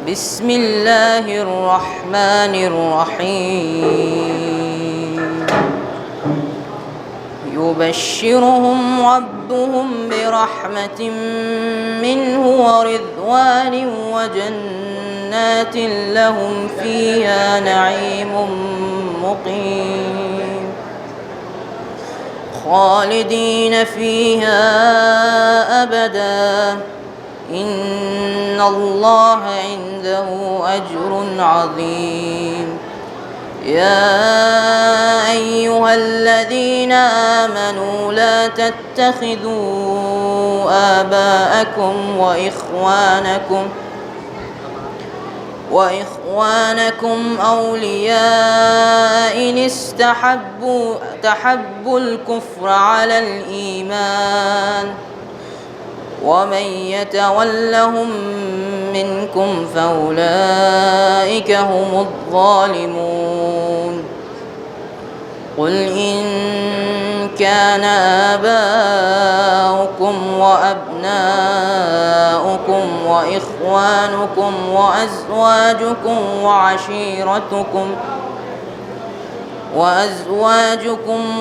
بسم اللہ الرحمن الرحیم يبشرهم ربهم برحمة منه ورضوان وجنات لهم فيها نعيم مقيم خالدين فيها أبدا إن الله عنده أجر عظيم يا أيها الذين آمنوا لا تتخذوا آباءكم وإخوانكم أولياء إن تحبوا الكفر على الإيمان ومن يتولهم منكم فأولئك هم الظالمون قل إن كان آباؤكم وأبناؤكم وإخوانكم وأزواجكم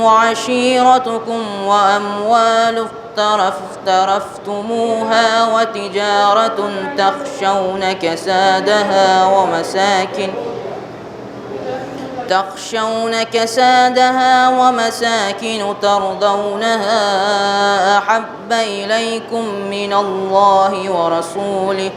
وعشيرتكم وأموال اقترفتموها وتجارة تخشون كسادها ومساكن ترضونها أحب إليكم من الله ورسوله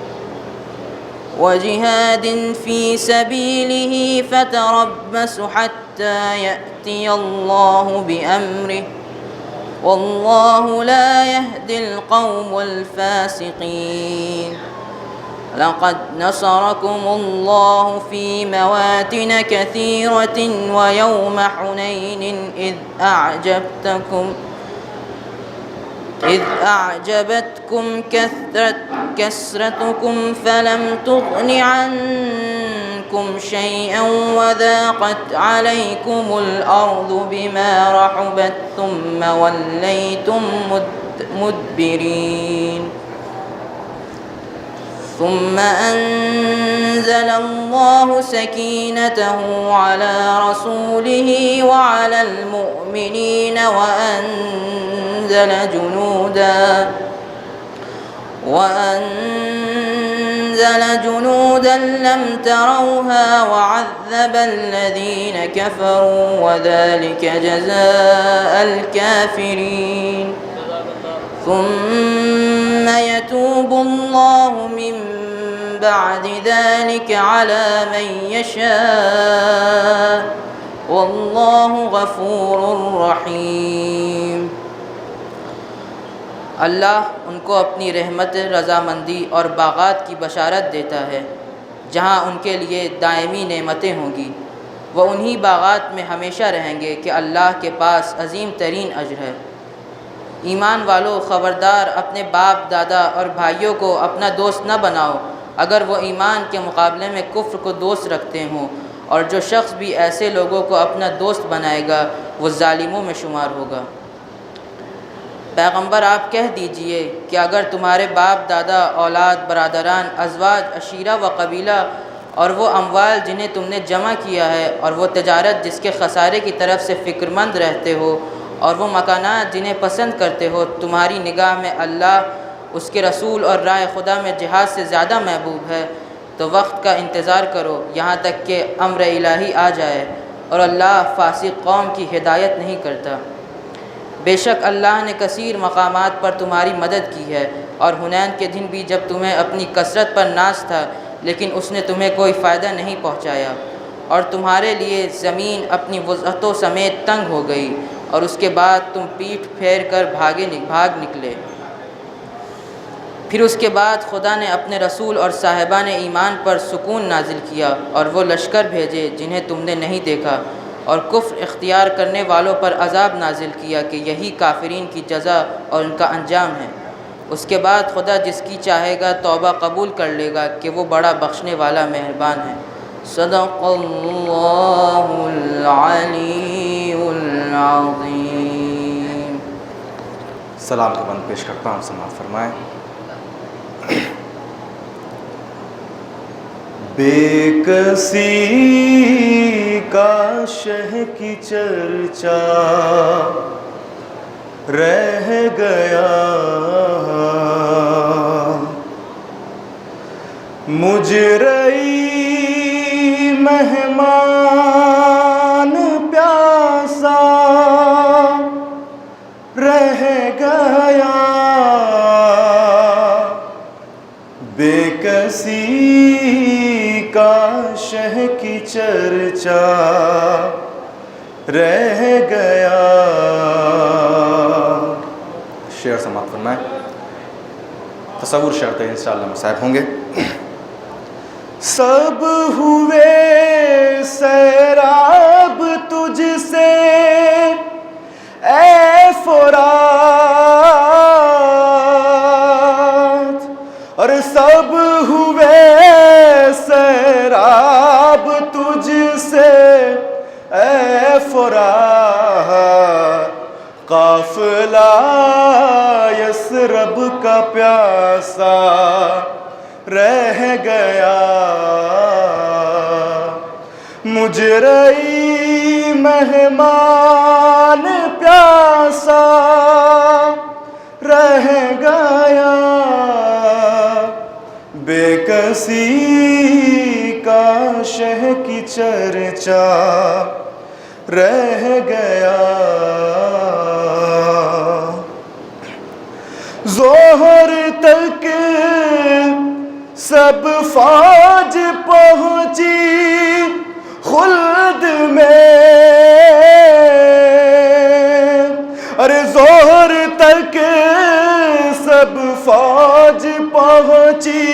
وجهاد في سبيله فتربصوا حتى يأتي الله بأمره والله لا يهدي القوم الفاسقين لقد نصركم الله في مواطن كثيرة ويوم حنين إذ أعجبتكم كثرتكم فلم تغن عنكم شيئا وضاقت عليكم الأرض بما رحبت ثم وليتم مدبرين ثم أنزل الله سكينته على رسوله وعلى المؤمنين وأنزل جنودا لم تروها وعذب الذين كفروا وذلك جزاء الكافرين ثم يتوب الله من بعد ذلك على من يشاء والله غفور رحيم اللہ ان کو اپنی رحمت، رضامندی اور باغات کی بشارت دیتا ہے جہاں ان کے لیے دائمی نعمتیں ہوں گی۔ وہ انہی باغات میں ہمیشہ رہیں گے کہ اللہ کے پاس عظیم ترین اجر ہے۔ ایمان والو، خبردار اپنے باپ، دادا اور بھائیوں کو اپنا دوست نہ بناؤ اگر وہ ایمان کے مقابلے میں کفر کو دوست رکھتے ہوں، اور جو شخص بھی ایسے لوگوں کو اپنا دوست بنائے گا وہ ظالموں میں شمار ہوگا۔ پیغمبر آپ کہہ دیجئے کہ اگر تمہارے باپ، دادا، اولاد، برادران، ازواج، عشیرہ و قبیلہ اور وہ اموال جنہیں تم نے جمع کیا ہے اور وہ تجارت جس کے خسارے کی طرف سے فکر مند رہتے ہو اور وہ مکانات جنہیں پسند کرتے ہو تمہاری نگاہ میں اللہ، اس کے رسول اور راہ خدا میں جہاد سے زیادہ محبوب ہے تو وقت کا انتظار کرو یہاں تک کہ امر الہی آ جائے، اور اللہ فاسق قوم کی ہدایت نہیں کرتا۔ بے شک اللہ نے کثیر مقامات پر تمہاری مدد کی ہے، اور حنین کے دن بھی جب تمہیں اپنی کثرت پر ناز تھا لیکن اس نے تمہیں کوئی فائدہ نہیں پہنچایا، اور تمہارے لیے زمین اپنی وسعتوں سمیت تنگ ہو گئی، اور اس کے بعد تم پیٹھ پھیر کر بھاگ نکلے۔ پھر اس کے بعد خدا نے اپنے رسول اور صاحبان ایمان پر سکون نازل کیا اور وہ لشکر بھیجے جنہیں تم نے نہیں دیکھا، اور کفر اختیار کرنے والوں پر عذاب نازل کیا کہ یہی کافرین کی جزا اور ان کا انجام ہے۔ اس کے بعد خدا جس کی چاہے گا توبہ قبول کر لے گا کہ وہ بڑا بخشنے والا مہربان ہے۔ صدق اللہ العلی العظیم۔ سلام کا بند پیش کرتا ہوں، سماعت فرمائیں۔ بے کسی کا شہ کی چرچا رہ گیا، مجرئی مہمان پیاسا رہ گیا، بے کسی کا شہ کی چرچا رہ گیا۔ شعر سماعت فرمائیں۔ تصور شعر تھے انشاءاللہ مصائب ہوں گے۔ سب ہوئے سیراب تجھ سے اے فرات، اور سب ہوئے سیراب تجھ سے اے فرات، قافلہ یثرب کا پیاسا رہ گیا، مجرئی مہمان پیاسا رہ گیا، بے کسی کا شہ کی چرچا رہ گیا۔ ظہر تک سب فوج پہنچی خلد میں، ارے ظہر تک سب فوج پہنچی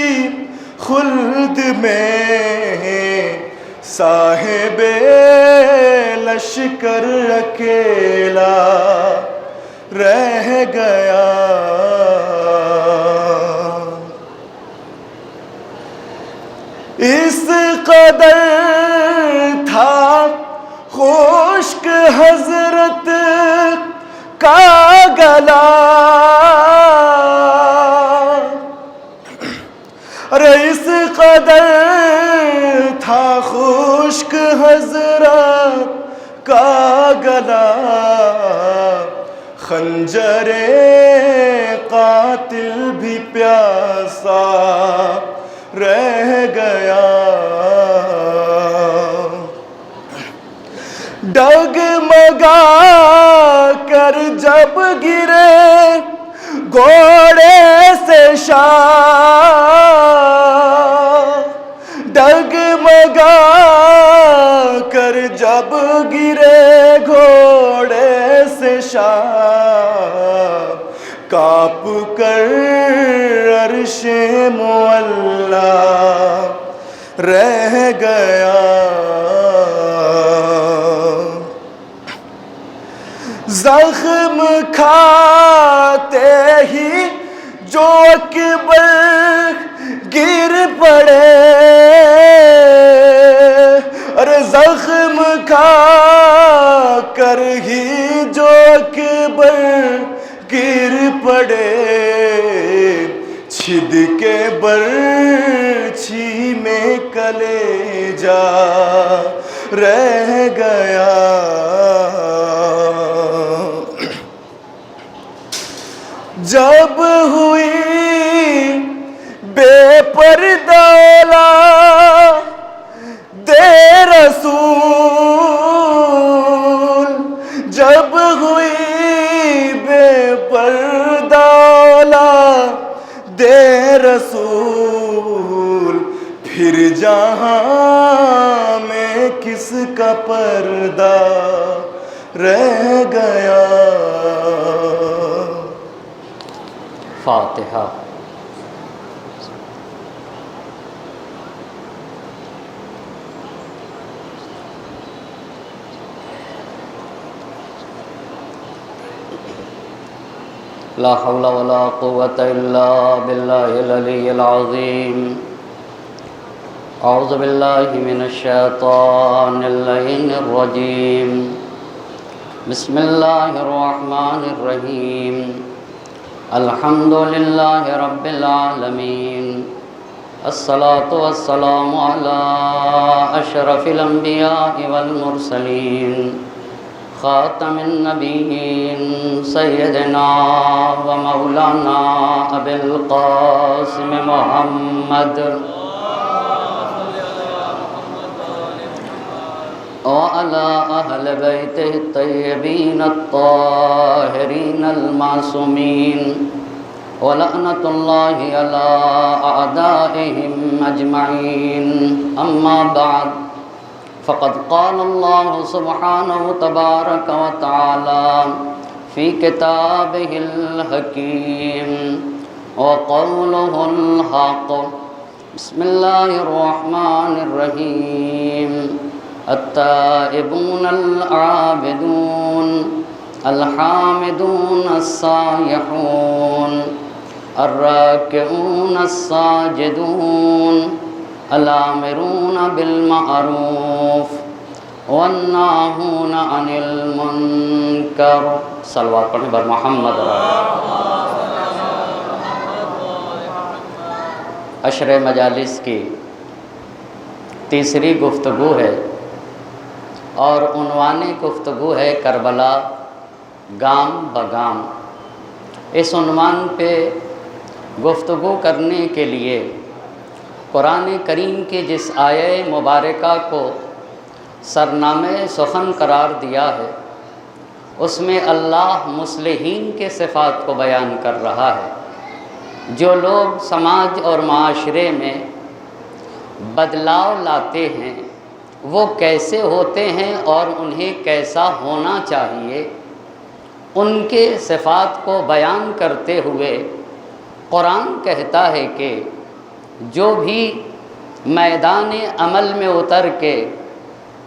خلد میں، صاحب لشکر اکیلا رہ گیا، اس قدر تھا خشک حضرت کا گلا، ارے اس قدر تھا خشک حضرت کا گلا، خنجر قاتل بھی پیاسا رہ گیا، ڈگمگا کر جب گرے گھوڑے سے شاہ، ڈگمگا کر جب گرے گھوڑے سے شاہ، کانپ کر عرش معلا رہ گیا، زخم کھاتے ہی جو اکبر گر پڑے، ارے زخم کھا کر ہی جو اکبر گر پڑے، چھد کے برچھی میں کلیجا رہ گیا، جب ہوئی بے پردہ دے رسول، جب ہوئی بے پردہ دے رسول، پھر جہاں میں کس کا پردہ رہ گیا۔ فاتحہ۔ لا حول ولا قوة إلا بالله العلي العظيم۔ أعوذ بالله من الشيطان اللعين الرجيم، بسم الله الرحمن الرحيم، الحمد لله رب العالمين، الصلاة والسلام على أشرف الأنبياء والمرسلين خاتم النبيين سيدنا ومولانا أبي القاسم محمد وعلى أهل بيته الطيبين الطاهرين المعصومين ولعنة الله على أعدائهم أجمعين أما بعد فقد قال الله سبحانه تبارك وتعالى في كتابه الحكيم وقوله الحق بسم الله الرحمن الرحيم التائبون العابدون الحامدون السائحون الراكعون الساجدون الآمرون بالمعروف والناهون عن المنکر. صلوات پڑھیں بر محمد. عشر مجالس کی تیسری گفتگو ہے اور عنوان گفتگو ہے کربلا گام بگام. اس عنوان پہ گفتگو کرنے کے لیے قرآن کریم کی جس آیہ مبارکہ کو سرنامہ سخن قرار دیا ہے اس میں اللہ مصلحین کے صفات کو بیان کر رہا ہے. جو لوگ سماج اور معاشرے میں بدلاؤ لاتے ہیں وہ کیسے ہوتے ہیں اور انہیں کیسا ہونا چاہیے، ان کے صفات کو بیان کرتے ہوئے قرآن کہتا ہے کہ جو بھی میدان عمل میں اتر کے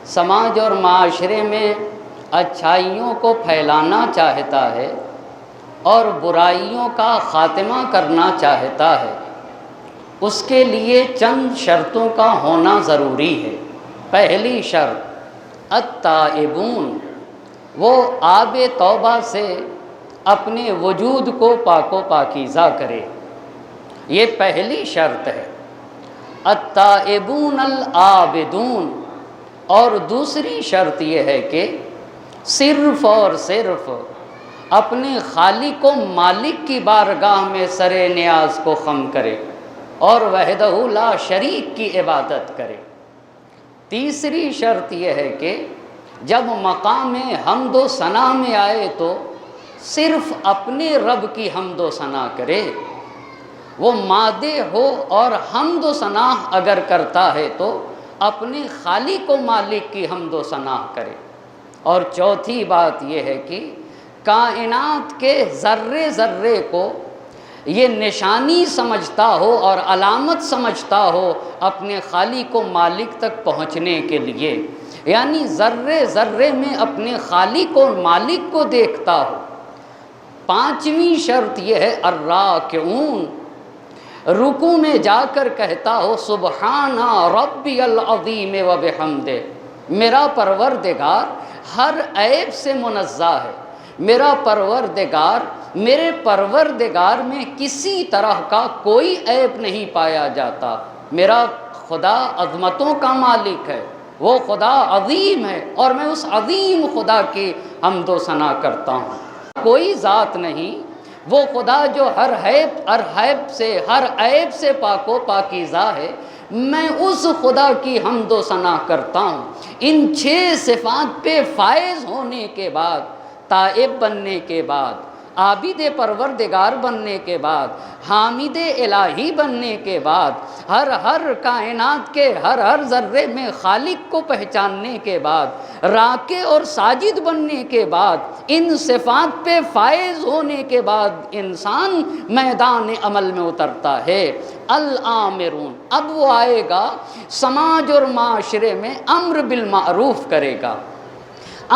سماج اور معاشرے میں اچھائیوں کو پھیلانا چاہتا ہے اور برائیوں کا خاتمہ کرنا چاہتا ہے اس کے لیے چند شرطوں کا ہونا ضروری ہے. پہلی شرط التائبون، وہ آب توبہ سے اپنے وجود کو پاک و پاکیزہ کرے، یہ پہلی شرط ہے. التائبون العابدون، اور دوسری شرط یہ ہے کہ صرف اور صرف اپنے خالق و مالک کی بارگاہ میں سر نیاز کو خم کرے اور وحدہ لا شریک کی عبادت کرے. تیسری شرط یہ ہے کہ جب مقام حمد و ثنا میں آئے تو صرف اپنے رب کی حمد و ثنا کرے. وہ مادح ہو اور حمد و ثنا اگر کرتا ہے تو اپنے خالق و مالک کی حمد و ثنا کرے. اور چوتھی بات یہ ہے کہ کائنات کے ذرے ذرے کو یہ نشانی سمجھتا ہو اور علامت سمجھتا ہو اپنے خالق و مالک تک پہنچنے کے لیے، یعنی ذرے ذرے میں اپنے خالق و مالک کو دیکھتا ہو. پانچویں شرط یہ ہے الراکعون، رکوع میں جا کر کہتا ہو سبحان ربی العظیم و بحمدہ، میرا پروردگار ہر عیب سے منزہ ہے، میرا پروردگار، میرے پروردگار میں کسی طرح کا کوئی عیب نہیں پایا جاتا. میرا خدا عظمتوں کا مالک ہے، وہ خدا عظیم ہے اور میں اس عظیم خدا کی حمد و ثنا کرتا ہوں. کوئی ذات نہیں، وہ خدا جو ہر عیب سے پاک و پاکیزہ ہے، میں اس خدا کی حمد و ثنا کرتا ہوں. ان 6 صفات پہ فائز ہونے کے بعد، تائب بننے کے بعد، عابد پروردگار بننے کے بعد، حامد الہی بننے کے بعد، ہر کائنات کے ہر ذرے میں خالق کو پہچاننے کے بعد، راکع اور ساجد بننے کے بعد، ان صفات پہ فائز ہونے کے بعد انسان میدان عمل میں اترتا ہے. الآمرون، اب وہ آئے گا سماج اور معاشرے میں امر بالمعروف کرے گا.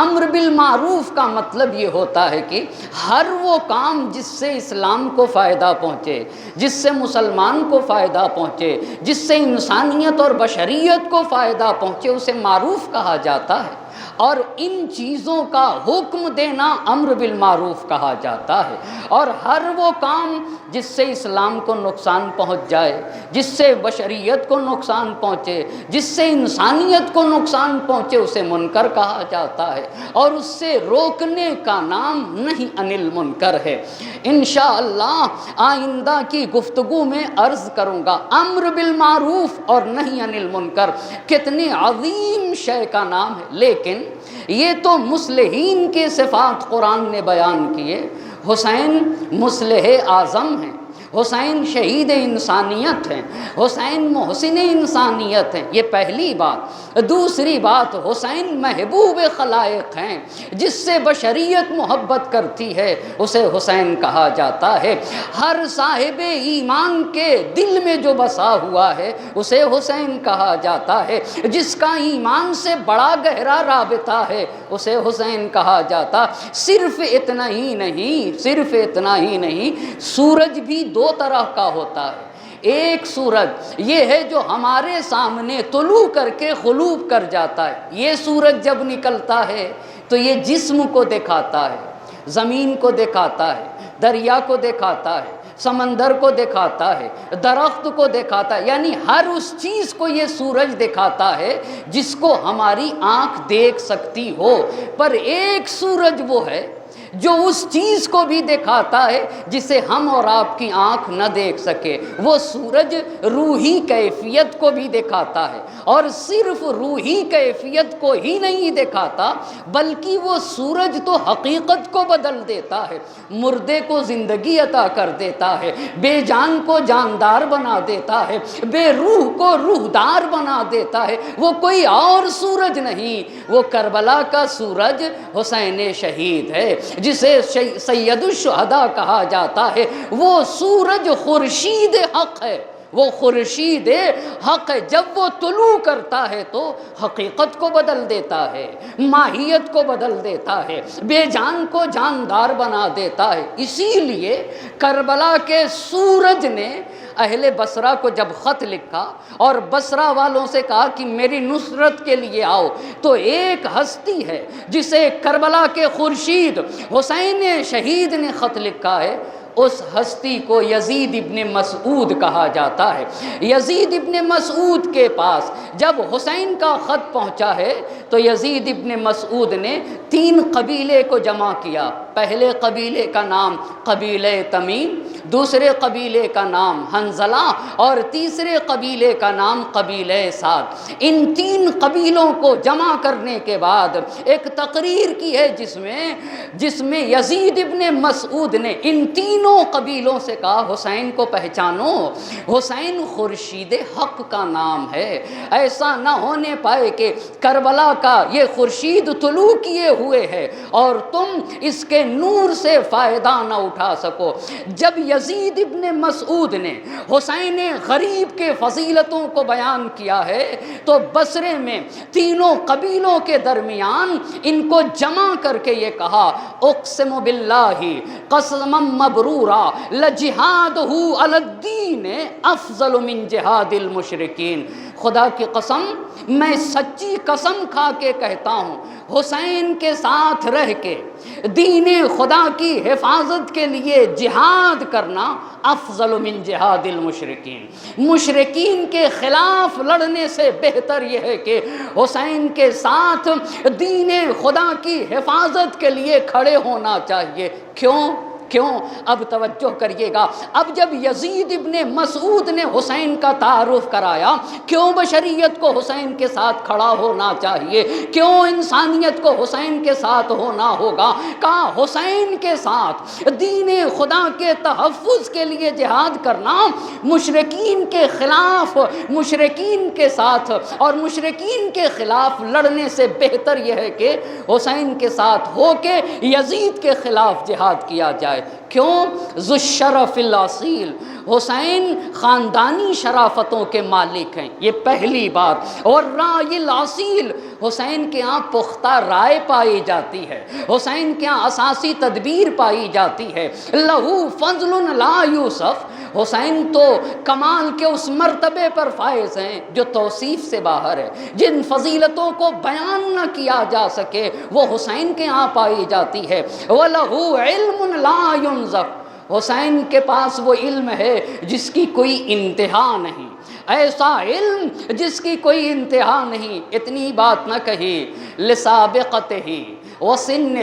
امر بالمعروف کا مطلب یہ ہوتا ہے کہ ہر وہ کام جس سے اسلام کو فائدہ پہنچے، جس سے مسلمان کو فائدہ پہنچے، جس سے انسانیت اور بشریت کو فائدہ پہنچے، اسے معروف کہا جاتا ہے. اور ان چیزوں کا حکم دینا امر بالمعروف کہا جاتا ہے۔ اور ہر وہ کام جس سے اسلام کو نقصان پہنچ جائے، جس سے بشریت کو نقصان پہنچے، جس سے انسانیت کو نقصان پہنچے، اسے منکر کہا جاتا ہے، اور اس سے روکنے کا نام نہیں عن المنکر ہے۔ انشاءاللہ آئندہ کی گفتگو میں عرض کروں گا امر بالمعروف اور نہی عن المنکر کتنی عظیم شے کا نام ہے، لیکن یہ تو مصلحین کے صفات قرآن نے بیان کیے۔ حسین مصلح اعظم ہیں، حسین شہید انسانیت ہیں، حسین محسن انسانیت ہیں، یہ پہلی بات۔ دوسری بات، حسین محبوب خلائق ہیں، جس سے بشریت محبت کرتی ہے اسے حسین کہا جاتا ہے۔ ہر صاحب ایمان کے دل میں جو بسا ہوا ہے اسے حسین کہا جاتا ہے، جس کا ایمان سے بڑا گہرا رابطہ ہے اسے حسین کہا جاتا۔ صرف اتنا ہی نہیں، سورج بھی دو طرح کا ہوتا ہے۔ ایک سورج یہ ہے جو ہمارے سامنے طلوع کر کے غروب کر جاتا ہے، یہ سورج جب نکلتا ہے تو یہ جسم کو دکھاتا ہے، زمین کو دکھاتا ہے، دریا کو دکھاتا ہے، سمندر کو دکھاتا ہے، درخت کو دکھاتا ہے، یعنی ہر اس چیز کو یہ سورج دکھاتا ہے جس کو ہماری آنکھ دیکھ سکتی ہو۔ پر ایک سورج وہ ہے جو اس چیز کو بھی دکھاتا ہے جسے ہم اور آپ کی آنکھ نہ دیکھ سکے۔ وہ سورج روحی کیفیت کو بھی دکھاتا ہے، اور صرف روحی کیفیت کو ہی نہیں دکھاتا بلکہ وہ سورج تو حقیقت کو بدل دیتا ہے، مردے کو زندگی عطا کر دیتا ہے، بے جان کو جاندار بنا دیتا ہے، بے روح کو روحدار بنا دیتا ہے۔ وہ کوئی اور سورج نہیں، وہ کربلا کا سورج حسین شہید ہے، جسے سید الشہداء کہا جاتا ہے۔ وہ سورج خورشید حق ہے، وہ خورشید حق ہے، جب وہ طلوع کرتا ہے تو حقیقت کو بدل دیتا ہے، ماہیت کو بدل دیتا ہے، بے جان کو جاندار بنا دیتا ہے۔ اسی لیے کربلا کے سورج نے اہل بصرہ کو جب خط لکھا اور بصرہ والوں سے کہا کہ میری نصرت کے لیے آؤ، تو ایک ہستی ہے جسے کربلا کے خورشید حسین شہید نے خط لکھا ہے، اس ہستی کو یزید ابن مسعود کہا جاتا ہے۔ یزید ابن مسعود کے پاس جب حسین کا خط پہنچا ہے تو یزید ابن مسعود نے 3 قبیلے کو جمع کیا۔ پہلے قبیلے کا نام قبیلہ تمیم، دوسرے قبیلے کا نام حنظلہ، اور تیسرے قبیلے کا نام قبیلہ سعد۔ ان 3 قبیلوں کو جمع کرنے کے بعد ایک تقریر کی ہے جس میں یزید ابن مسعود نے ان 3 قبیلوں سے کہا حسین کو پہچانو، حسین خورشید حق کا نام ہے، ایسا نہ ہونے پائے کہ کربلا کا یہ خورشید طلوع کیے ہوئے ہے اور تم اس کے نور سے فائدہ نہ اٹھا سکو۔ جب یزید ابن مسعود نے حسین غریب کے فضیلتوں کو بیان کیا ہے تو بصرے میں 3 قبیلوں کے درمیان ان کو جمع کر کے یہ کہا، اقسم باللہ قسما مبرورا لجہادہ علی الدین افضل من جہاد المشرکین۔ خدا کی قسم، میں سچی قسم کھا کے کہتا ہوں، حسین کے ساتھ رہ کے دین خدا کی حفاظت کے لیے جہاد کرنا افضل من جہاد المشرکین، مشرکین کے خلاف لڑنے سے بہتر یہ ہے کہ حسین کے ساتھ دین خدا کی حفاظت کے لیے کھڑے ہونا چاہیے۔ کیوں؟ اب توجہ کریے گا۔ اب جب یزید ابن مسعود نے حسین کا تعارف کرایا، کیوں بشریت کو حسین کے ساتھ کھڑا ہونا چاہیے، کیوں انسانیت کو حسین کے ساتھ ہونا ہوگا، کہا حسین کے ساتھ دین خدا کے تحفظ کے لیے جہاد کرنا مشرکین کے خلاف، مشرکین کے ساتھ اور مشرکین کے خلاف لڑنے سے بہتر یہ ہے کہ حسین کے ساتھ ہو کے یزید کے خلاف جہاد کیا جائے۔ کیوں؟ ذو الشرف الاصیل، حسین خاندانی شرافتوں کے مالک ہیں، یہ پہلی بات۔ اور رائے الاصیل، حسین کے ہاں پختہ رائے پائی جاتی ہے، حسین کے ہاں اساسی تدبیر پائی جاتی ہے۔ لہو فضل لا یوسف، حسین تو کمال کے اس مرتبے پر فائز ہیں جو توصیف سے باہر ہے، جن فضیلتوں کو بیان نہ کیا جا سکے وہ حسین کے ہاں پائی جاتی ہے۔ وَلَهُ عِلْمٌ لَا يُنْزَفُ، حسین کے پاس وہ علم ہے جس کی کوئی انتہا نہیں، ایسا علم جس کی کوئی انتہا نہیں۔ اتنی بات نہ کہی، لسابقتہ وسنہ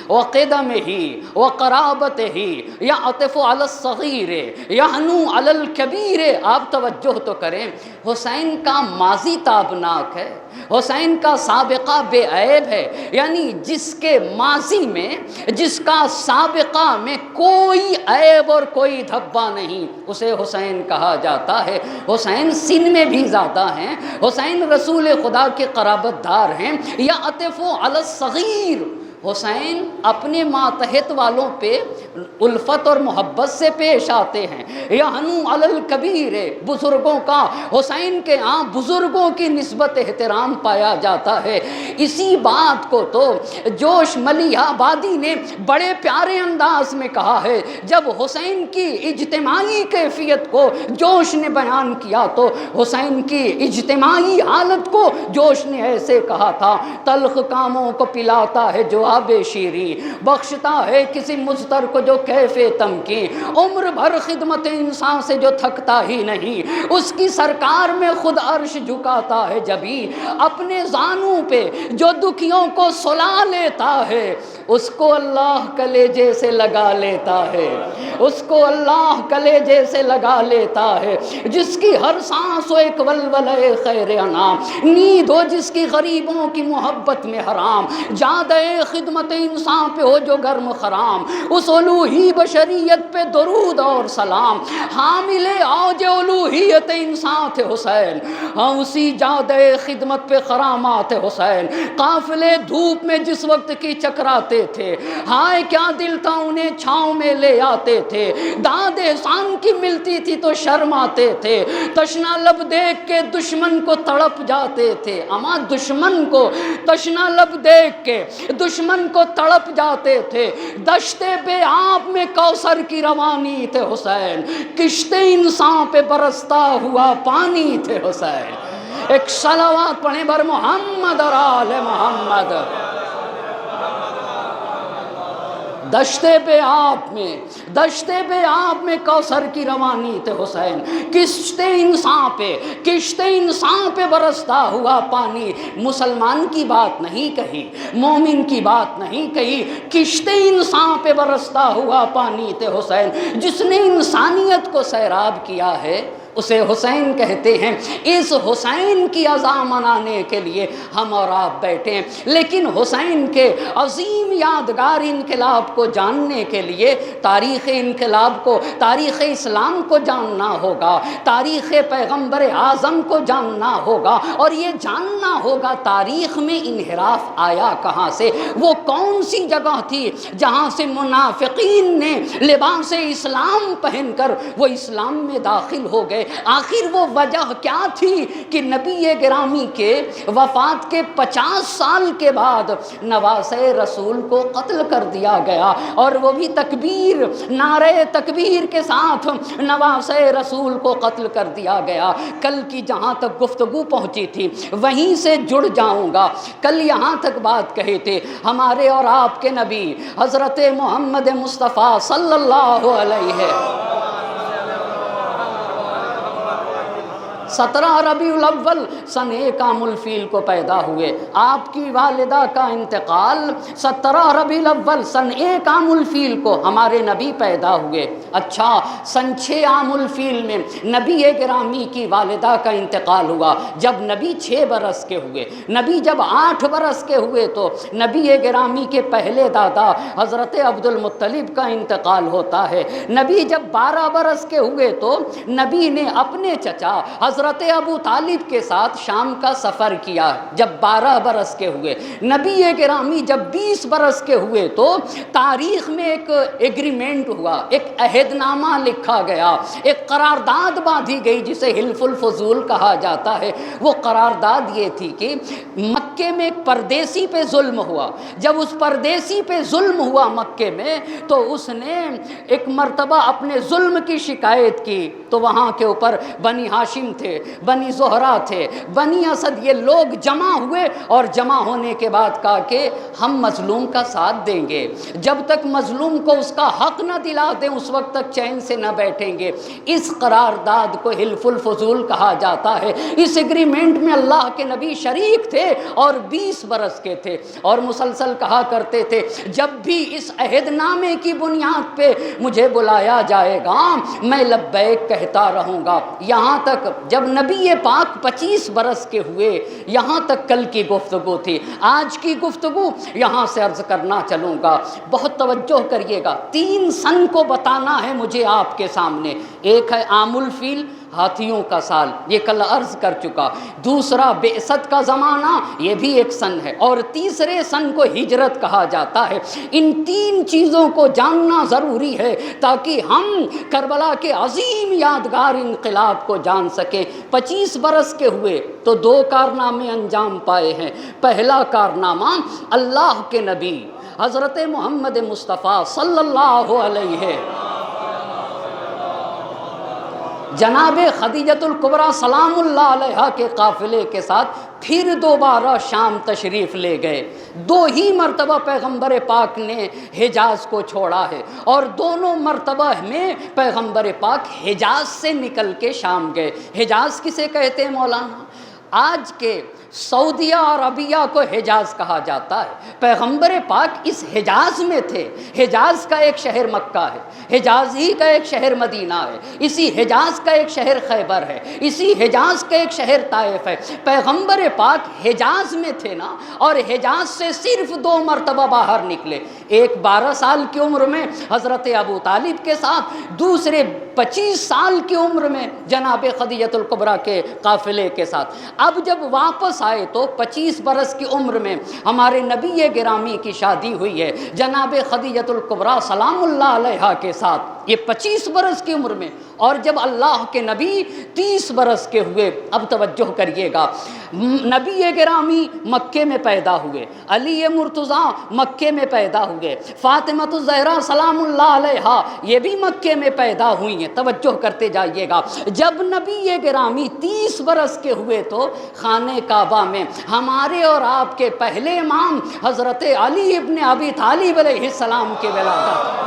وقدمہ وقرابتہ یعطف علی الصغیر یحنو علی الکبیر۔ آپ توجہ تو کریں، حسین کا ماضی تابناک ہے، حسین کا سابقہ بے عیب ہے، یعنی جس کے ماضی میں، جس کا سابقہ میں کوئی عیب اور کوئی دھبا نہیں، اسے حسین کہا جاتا ہے۔ حسین سن میں بھی زیادہ ہیں، حسین رسول خدا کے قرابت دار ہیں۔ یا عطف علی الصغیر، حسین اپنے ماتحت والوں پہ الفت اور محبت سے پیش آتے ہیں۔ یحنو علی الکبیر، بزرگوں کا حسین کے ہاں بزرگوں کی نسبت احترام پایا جاتا ہے۔ اسی بات کو تو جوش ملیح آبادی نے بڑے پیارے انداز میں کہا ہے۔ جب حسین کی اجتماعی کیفیت کو جوش نے بیان کیا تو حسین کی اجتماعی حالت کو جوش نے ایسے کہا تھا، تلخ کاموں کو پلاتا ہے جو آب شیریں، بخشتا ہے کسی مضطر کو جو کیف تمکی، عمر بھر خدمت انسان سے جو تھکتا ہی نہیں، اس کی سرکار میں خود عرش جھکاتا ہے جبھی، اپنے زانوں پہ جو دکھیوں کو سلا لیتا ہے اس کو اللہ کلیجے سے لگا لیتا ہے، اس کو اللہ کلیجے سے لگا لیتا ہے، جس کی ہر سانس ہو ایک ولولہ خیر انام، نیند ہو جس کی غریبوں کی محبت میں حرام، جادہ خدمت انسان پہ ہو جو گرم خرام، اس الوہی بشریت پہ درود اور سلام، حامل اوج الوہیت انسان تھے حسین، ہاں اسی جادہ خدمت پہ خرامات حسین، قافلے دھوپ میں جس وقت کی چکراتے تھے، ہائے کیا دل تھا انہیں چھاؤں میں لے آتے تھے، داد احسان کی ملتی تھی تو شرماتے تھے، تشنا لب دیکھ کے دشمن کو تڑپ جاتے تھے، اما دشمن کو تشنا لب دیکھ کے دشمن کو تڑپ جاتے تھے، دشتے بے آب میں کوثر کی روانی تھے حسین، کشتے انسان پہ برستا ہوا پانی تھے حسین۔ ایک صلوات پڑھیں بر محمد اور آل محمد۔ دشتے بے آب میں، دشتے بے آب میں کوثر کی روانی تھے حسین، کشتے انسان پہ برستا ہوا پانی۔ مسلمان کی بات نہیں کہی، مومن کی بات نہیں کہی، کشتے انسان پہ برستا ہوا پانی تھے حسین۔ جس نے انسانیت کو سیراب کیا ہے اسے حسین کہتے ہیں۔ اس حسین کی عزا منانے کے لیے ہم اور آپ بیٹھے ہیں، لیکن حسین کے عظیم یادگار انقلاب کو جاننے کے لیے تاریخ انقلاب کو، تاریخ اسلام کو جاننا ہوگا، تاریخ پیغمبر اعظم کو جاننا ہوگا، اور یہ جاننا ہوگا تاریخ میں انحراف آیا کہاں سے، وہ کون سی جگہ تھی جہاں سے منافقین نے لباس اسلام پہن کر وہ اسلام میں داخل ہو گئے۔ آخر وہ وجہ کیا تھی کہ نبی گرامی کے وفات کے 50 سال کے بعد نواسۂ رسول کو قتل کر دیا گیا، اور وہ بھی تکبیر، نعرہ تکبیر کے ساتھ نواسۂ رسول کو قتل کر دیا گیا۔ کل کی جہاں تک گفتگو پہنچی تھی وہیں سے جڑ جاؤں گا۔ کل یہاں تک بات کہے تھے ہمارے اور آپ کے نبی حضرت محمد مصطفیٰ صلی اللہ علیہ 17 ربیع الاول سن 1 عام الفیل کو پیدا ہوئے۔ آپ کی والدہ کا انتقال 17 ربیع الاول سن 1 عام الفیل کو ہمارے نبی پیدا ہوئے۔ اچھا، سن 6 عام الفیل میں نبی گرامی کی والدہ کا انتقال ہوا۔ جب نبی 6 برس کے ہوئے، نبی جب 8 برس کے ہوئے تو نبی گرامی کے پہلے دادا حضرت عبد المطلب کا انتقال ہوتا ہے۔ نبی جب 12 برس کے ہوئے تو نبی نے اپنے چچا حضرت حضرت ابو طالب کے ساتھ شام کا سفر کیا جب 12 برس کے ہوئے، نبی گرامی جب 20 برس کے ہوئے تو تاریخ میں ایک ایگریمنٹ ہوا، ایک عہد نامہ لکھا گیا، ایک قرارداد باندھی گئی جسے حلف الفضول کہا جاتا ہے۔ وہ قرارداد یہ تھی کہ مکے میں ایک پردیسی پہ ظلم ہوا، جب اس پردیسی پہ ظلم ہوا مکے میں تو اس نے ایک مرتبہ اپنے ظلم کی شکایت کی، تو وہاں کے اوپر بنی ہاشم تھے، بنی زہرہ تھے، بنی اسد، یہ لوگ جمع ہوئے اور جمع ہونے کے بعد کہا کہ ہم مظلوم کا ساتھ دیں گے، جب تک مظلوم کو اس کا حق نہ دلا دیں اس وقت تک چین سے نہ بیٹھیں گے۔ اس قرارداد کو حلف الفضول کہا جاتا ہے۔ اس ایگریمنٹ میں اللہ کے نبی شریک تھے اور 20 برس کے تھے، اور مسلسل کہا کرتے تھے جب بھی اس عہد نامے کی بنیاد پہ مجھے بلایا جائے گا میں لبیک کہتا رہوں گا، یہاں تک جب نبی پاک 25 برس کے ہوئے۔ یہاں تک کل کی گفتگو تھی، آج کی گفتگو یہاں سے عرض کرنا چلوں گا، بہت توجہ کریے گا۔ 3 سن کو بتانا ہے مجھے آپ کے سامنے، ایک ہے عام الفیل، ہاتھیوں کا سال، یہ کل عرض کر چکا، دوسرا بعثت کا زمانہ، یہ بھی ایک سن ہے، اور تیسرے سن کو ہجرت کہا جاتا ہے۔ ان 3 چیزوں کو جاننا ضروری ہے تاکہ ہم کربلا کے عظیم یادگار انقلاب کو جان سکیں۔ 25 برس کے ہوئے تو 2 کارنامے انجام پائے ہیں۔ پہلا کارنامہ، اللہ کے نبی حضرت محمد مصطفیٰ صلی اللہ علیہ جناب خدیجۃ الکبریٰ سلام اللہ علیہا کے قافلے کے ساتھ پھر دوبارہ شام تشریف لے گئے۔ 2 ہی مرتبہ پیغمبر پاک نے حجاز کو چھوڑا ہے، اور دونوں مرتبہ میں پیغمبر پاک حجاز سے نکل کے شام گئے۔ حجاز کسے کہتے ہیں مولانا؟ آج کے سعودیہ عربیہ کو حجاز کہا جاتا ہے۔ پیغمبر پاک اس حجاز میں تھے۔ حجاز کا ایک شہر مکہ ہے، حجاز ہی کا ایک شہر مدینہ ہے، اسی حجاز کا ایک شہر خیبر ہے، اسی حجاز کا ایک شہر طائف ہے۔ پیغمبر پاک حجاز میں تھے نا، اور حجاز سے صرف 2 مرتبہ باہر نکلے، ایک 12 سال کی عمر میں حضرت ابو طالب کے ساتھ، دوسرے 25 سال کی عمر میں جناب خدیجۃ الکبریٰ کے قافلے کے ساتھ۔ اب جب واپس آئے تو 25 برس کی عمر میں ہمارے نبی گرامی کی شادی ہوئی ہے جناب خدیجۃ الکبریٰ سلام اللہ علیہا کے ساتھ، یہ 25 برس کی عمر میں۔ اور جب اللہ کے نبی 30 برس کے ہوئے، اب توجہ کریے گا، نبی گرامی مکے میں پیدا ہوئے، علی مرتضیٰ مکے میں پیدا ہوئے، فاطمہ الزہرا سلام اللہ علیہا یہ بھی مکے میں پیدا ہوئی ہیں۔ توجہ کرتے جائیے گا، جب نبی گرامی 30 برس کے ہوئے تو خانہ کعبہ میں ہمارے اور آپ کے پہلے امام حضرت علی ابن ابی طالب علیہ السلام کی ولادت۔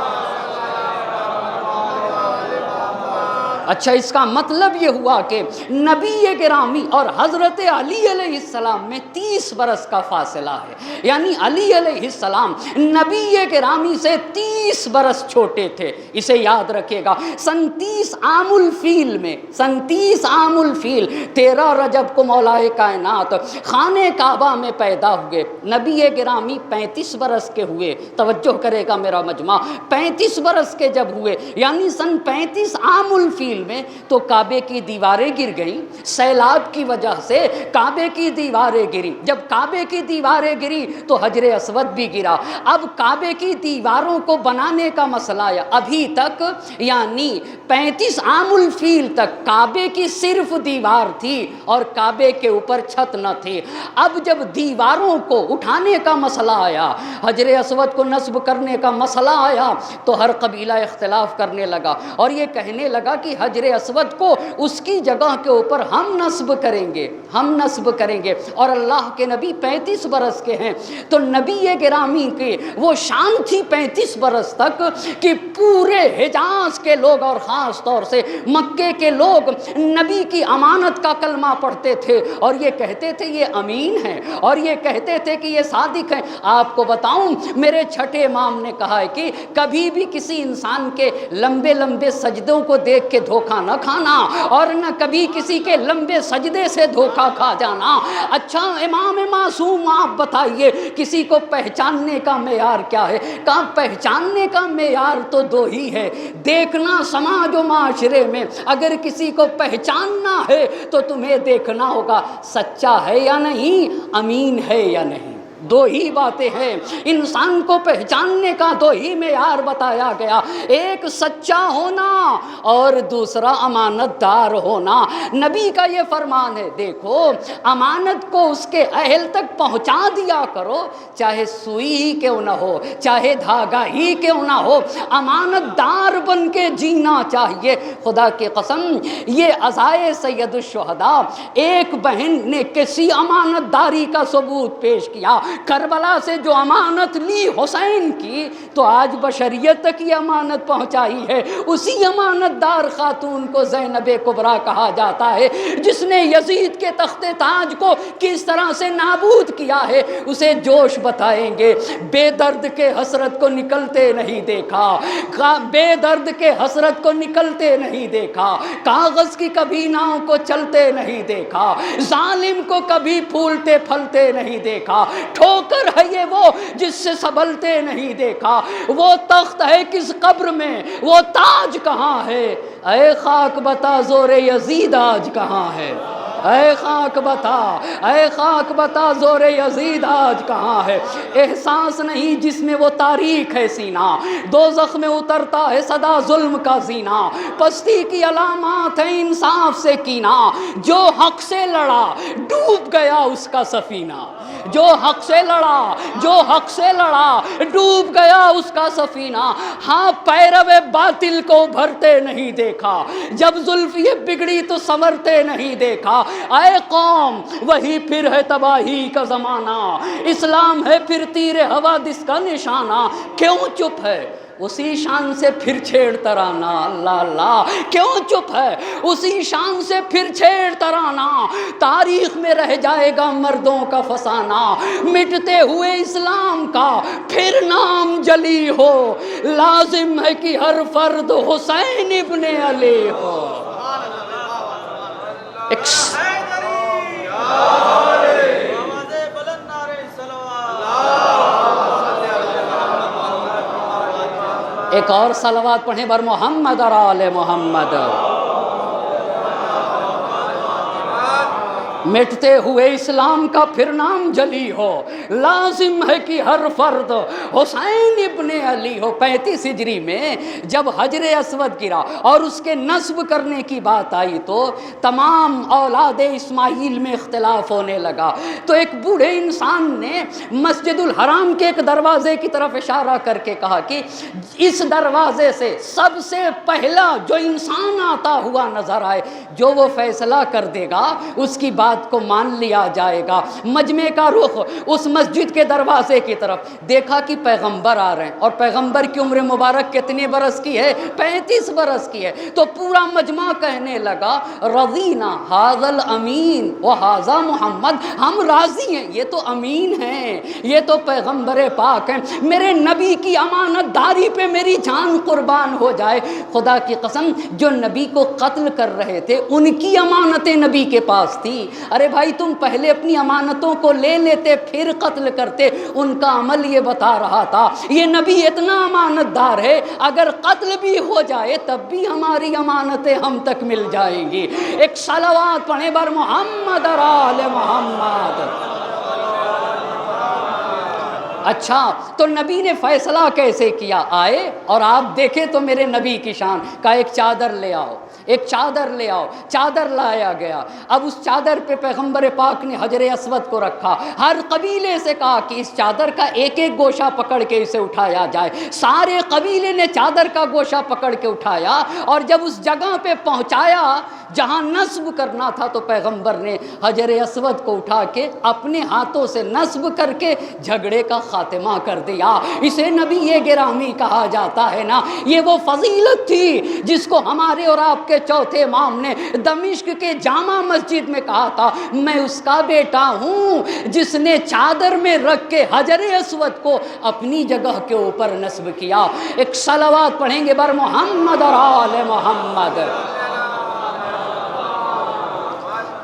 اچھا، اس کا مطلب یہ ہوا کہ نبی گرامی اور حضرت علی علیہ السلام میں 30 برس کا فاصلہ ہے، یعنی علی علیہ السلام نبی گرامی سے 30 برس چھوٹے تھے۔ اسے یاد رکھے گا، سن 30 عام الفیل میں، سن 30 عام الفیل 13 رجب کو مولا کائنات خانہ کعبہ میں پیدا ہوئے۔ نبی گرامی 35 برس کے ہوئے، توجہ کرے گا میرا مجمع، 35 برس کے جب ہوئے یعنی سن 35 عام الفیل میں، تو کعبے کی دیواریں گر گئیں، سیلاب کی وجہ سے کعبے کی دیواریں گری۔ جب کعبے کی دیواریں گری تو حجر اسود بھی گرا۔ اب کعبے کی دیواروں کو بنانے کا مسئلہ آیا، ابھی تک یعنی 35 عام الفیل تک کعبے کی صرف دیوار تھی اور کعبے کے اوپر چھت نہ تھی۔ اب جب دیواروں کو اٹھانے کا مسئلہ آیا، حجر اسود کو نصب کرنے کا مسئلہ آیا، تو ہر قبیلہ اختلاف کرنے لگا اور یہ کہنے لگا کہ حجر اسود کو اس کی جگہ کے اوپر ہم نصب کریں گے، ہم نصب کریں گے۔ اور اللہ کے نبی 35 برس کے ہیں، تو نبی گرامی کی وہ شان تھی 35 برس تک کہ پورے حجاز کے لوگ اور خاص طور سے مکے کے لوگ نبی کی امانت کا کلمہ پڑھتے تھے اور یہ کہتے تھے یہ امین ہیں، اور یہ کہتے تھے کہ یہ صادق ہیں۔ آپ کو بتاؤں، میرے چھٹے امام نے کہا ہے کہ کبھی بھی کسی انسان کے لمبے لمبے سجدوں کو دیکھ کے دھوکہ نہ کھانا اور نہ کبھی کسی کے لمبے سجدے سے دھوکہ کھا جانا۔ اچھا امام معصوم آپ بتائیے کسی کو پہچاننے کا معیار کیا ہے؟ کہا پہچاننے کا معیار تو دو ہی ہے، دیکھنا سماج و معاشرے میں اگر کسی کو پہچاننا ہے تو تمہیں دیکھنا ہوگا سچا ہے یا نہیں، امین ہے یا نہیں، دو ہی باتیں ہیں۔ انسان کو پہچاننے کا دو ہی معیار بتایا گیا، ایک سچا ہونا اور دوسرا امانت دار ہونا۔ نبی کا یہ فرمان ہے، دیکھو امانت کو اس کے اہل تک پہنچا دیا کرو، چاہے سوئی ہی کیوں نہ ہو، چاہے دھاگا ہی کیوں نہ ہو، امانت دار بن کے جینا چاہیے۔ خدا کی قسم یہ عزائے سید الشہداء، ایک بہن نے کسی امانت داری کا ثبوت پیش کیا، کربلا سے جو امانت لی حسین کی تو آج بشریت تک یہ امانت پہنچائی ہے۔ اسی امانت دار خاتون کو زینب کبریٰ کہا جاتا ہے جس نے یزید کے تخت تاج کو کس طرح سے نابود کیا ہے۔ اسے جوش بتائیں گے، بے درد کے حسرت کو نکلتے نہیں دیکھا، بے درد کے حسرت کو نکلتے نہیں دیکھا، کاغذ کی کبھی ناؤ کو چلتے نہیں دیکھا، ظالم کو کبھی پھولتے پھلتے نہیں دیکھا، ٹھوکر ہے یہ وہ جس سے سنبھلتے نہیں دیکھا، وہ تخت ہے کس قبر میں، وہ تاج کہاں ہے، اے خاک بتا زور یزید آج کہاں ہے، اے خاک بتا، اے خاک بتا زور یزید آج کہاں ہے۔ احساس نہیں جس میں وہ تاریخ ہے سینہ، دوزخ میں اترتا ہے صدا ظلم کا زینہ، پستی کی علامات ہے انصاف سے کینہ، جو حق سے لڑا ڈوب گیا اس کا سفینہ، جو حق سے لڑا، جو حق سے لڑا ڈوب گیا اس کا سفینہ۔ ہاں پیرو باطل کو بھرتے نہیں دیکھا، جب زلف یہ بگڑی تو سنورتے نہیں دیکھا۔ اے قوم وہی پھر ہے تباہی کا زمانہ، اسلام ہے پھر تیر حوادث کا نشانہ، کیوں چپ ہے اسی شان سے پھر چھیڑ ترانہ، اللہ اللہ کیوں چپ ہے اسی شان سے پھر چھیڑ ترانہ، تاریخ میں رہ جائے گا مردوں کا فسانہ، مٹتے ہوئے اسلام کا پھر نام جلی ہو، لازم ہے کہ ہر فرد حسین ابن علی ہو۔ ایک اور صلوات پڑھیں بر محمد اور آل محمد۔ مٹتے ہوئے اسلام کا پھر نام جلی ہو، لازم ہے کہ ہر فرد حسین ابن علی ہو۔ 35 ہجری میں جب حجر اسود گرا اور اس کے نصب کرنے کی بات آئی تو تمام اولاد اسماعیل میں اختلاف ہونے لگا، تو ایک بوڑھے انسان نے مسجد الحرام کے ایک دروازے کی طرف اشارہ کر کے کہا کہ اس دروازے سے سب سے پہلا جو انسان آتا ہوا نظر آئے، جو وہ فیصلہ کر دے گا اس کی بات کو مان لیا جائے گا۔ مجمع کا رخ اس مسجد کے دروازے کی طرف، دیکھا کہ پیغمبر آ رہے ہیں، اور پیغمبر کی عمر مبارک کتنے برس کی ہے؟ 35 برس کی ہے۔ تو پورا مجمع کہنے لگا رضینا ھذا الامین وھذا محمد، ہم راضی ہیں، یہ تو امین ہیں، یہ تو پیغمبر پاک ہیں، میرے نبی کی امانت داری پہ میری جان قربان ہو جائے۔ خدا کی قسم جو نبی کو قتل کر رہے تھے ان کی امانتیں نبی کے پاس تھی۔ ارے بھائی تم پہلے اپنی امانتوں کو لے لیتے پھر قتل کرتے، ان کا عمل یہ بتا رہا تھا یہ نبی اتنا امانت دار ہے، اگر قتل بھی ہو جائے تب بھی ہماری امانتیں ہم تک مل جائیں گی۔ ایک صلوات پڑھیں بر محمد اور آل محمد۔ اچھا تو نبی نے فیصلہ کیسے کیا؟ آئے اور آپ دیکھیں تو میرے نبی کی شان، کہا ایک چادر لے آؤ، ایک چادر لے آؤ، چادر لایا گیا۔ اب اس چادر پہ پیغمبر پاک نے حجر اسود کو رکھا، ہر قبیلے سے کہا کہ اس چادر کا ایک ایک گوشہ پکڑ کے اسے اٹھایا جائے۔ سارے قبیلے نے چادر کا گوشہ پکڑ کے اٹھایا، اور جب اس جگہ پہ پہنچایا جہاں نصب کرنا تھا تو پیغمبر نے حجر اسود کو اٹھا کے اپنے ہاتھوں سے نصب کر کے جھگڑے کا خاتمہ کر دیا۔ اسے نبی گرامی کہا جاتا ہے نا۔ یہ وہ فضیلت تھی جس کو ہمارے اور آپ کے چوتھے امام نے دمشق کے جامع مسجد میں کہا تھا، میں اس کا بیٹا ہوں جس نے چادر میں رکھ کے حجر اسود کو اپنی جگہ کے اوپر نصب کیا۔ ایک صلوات پڑھیں گے بر محمد اور آل محمد۔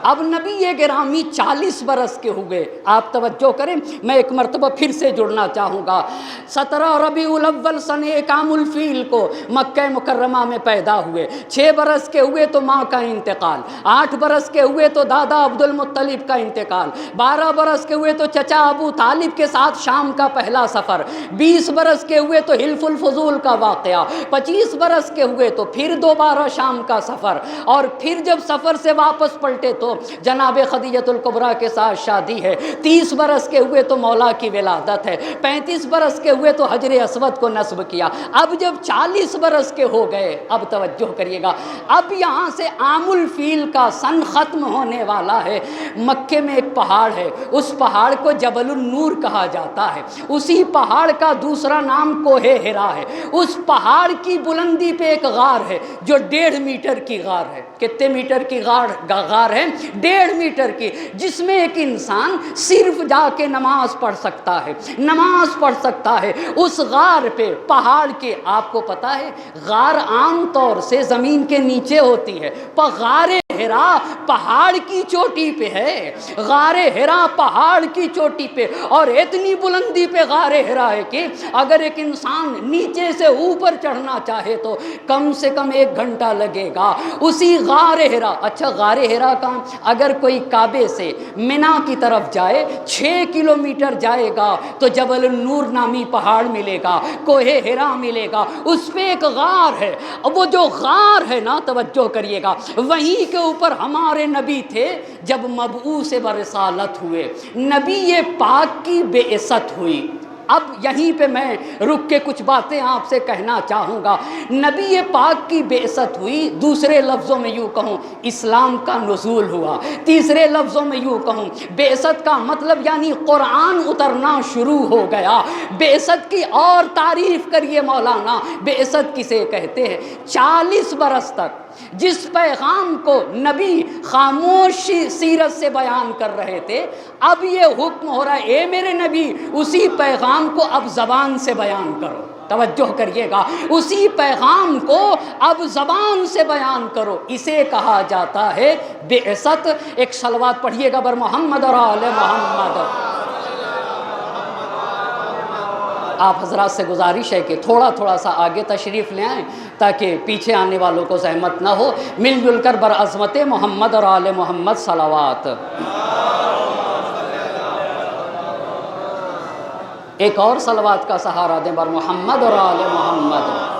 اب نبی گرامی 40 برس کے ہوئے. آپ توجہ کریں، میں ایک مرتبہ پھر سے جڑنا چاہوں گا. 17 ربیع الاول سن عام الفیل کو مکہ مکرمہ میں پیدا ہوئے. 6 برس کے ہوئے تو ماں کا انتقال، 8 برس کے ہوئے تو دادا عبد المطلب کا انتقال، 12 برس کے ہوئے تو چچا ابو طالب کے ساتھ شام کا پہلا سفر، 20 برس کے ہوئے تو حلف الفضول کا واقعہ، 25 برس کے ہوئے تو پھر دوبارہ شام کا سفر، اور پھر جب سفر سے واپس پلٹے تو جناب خدیجۃ الکبریٰ کے ساتھ شادی ہے. 30 برس کے ہوئے تو مولا کی ولادت ہے. 35 برس کے ہوئے تو حجر اسود کو نصب کیا. اب جب 40 برس کے ہو گئے، اب توجہ کریے گا، اب یہاں سے عام الفیل کا سن ختم ہونے والا ہے. مکے میں ایک پہاڑ ہے، اس پہاڑ کو جبل النور کہا جاتا ہے. اسی پہاڑ کا دوسرا نام کوہ ہرا ہے. اس پہاڑ کی بلندی پہ ایک غار ہے جو 1.5 میٹر کی غار ہے. کتنے میٹر کی غار ہے؟ 1.5 میٹر کی، جس میں ایک انسان صرف جا کے نماز پڑھ سکتا ہے، نماز پڑھ سکتا ہے. اس غار پہ پہاڑ کے، آپ کو پتا ہے غار عام طور سے زمین کے نیچے ہوتی ہے، پر غار ہرا پہاڑ کی چوٹی پہ ہے. غار ہرا پہاڑ کی چوٹی پہ، اور اتنی بلندی پہ غار ہرا ہے کہ اگر ایک انسان نیچے سے اوپر چڑھنا چاہے تو کم سے کم 1 گھنٹہ لگے گا. اسی غار ہرا، اچھا غار ہرا کا اگر کوئی کعبے سے منا کی طرف جائے 6 کلومیٹر جائے گا تو جبل النور نامی پہاڑ ملے گا، کوہ ہرا ملے گا. اس پہ ایک غار ہے. وہ جو غار ہے نا، توجہ کریے گا، وہیں کے اوپر ہمارے نبی تھے جب مبعوث برسالت ہوئے، نبی پاک کی بعثت ہوئی. اب یہیں پہ میں رک کے کچھ باتیں آپ سے کہنا چاہوں گا. نبی پاک کی بعثت ہوئی، دوسرے لفظوں میں یوں کہوں اسلام کا نزول ہوا. تیسرے لفظوں میں یوں کہوں بعثت کا مطلب یعنی قرآن اترنا شروع ہو گیا. بعثت کی اور تعریف کریے مولانا، بعثت کسے کہتے ہیں؟ 40 برس تک جس پیغام کو نبی خاموش سیرت سے بیان کر رہے تھے، اب یہ حکم ہو رہا ہے اے میرے نبی اسی پیغام کو اب زبان سے بیان کرو. توجہ کریے گا، اسی پیغام کو اب زبان سے بیان کرو. اسے کہا جاتا ہے بعثت. ایک صلوات پڑھیے گا بر محمد اور آل محمد. آپ حضرات سے گزارش ہے کہ تھوڑا سا آگے تشریف لے آئیں تاکہ پیچھے آنے والوں کو زحمت نہ ہو. مل جل کر بر عظمت محمد اور آل محمد صلوات. ایک اور صلوات کا سہارا دیں بر محمد اور آل محمد.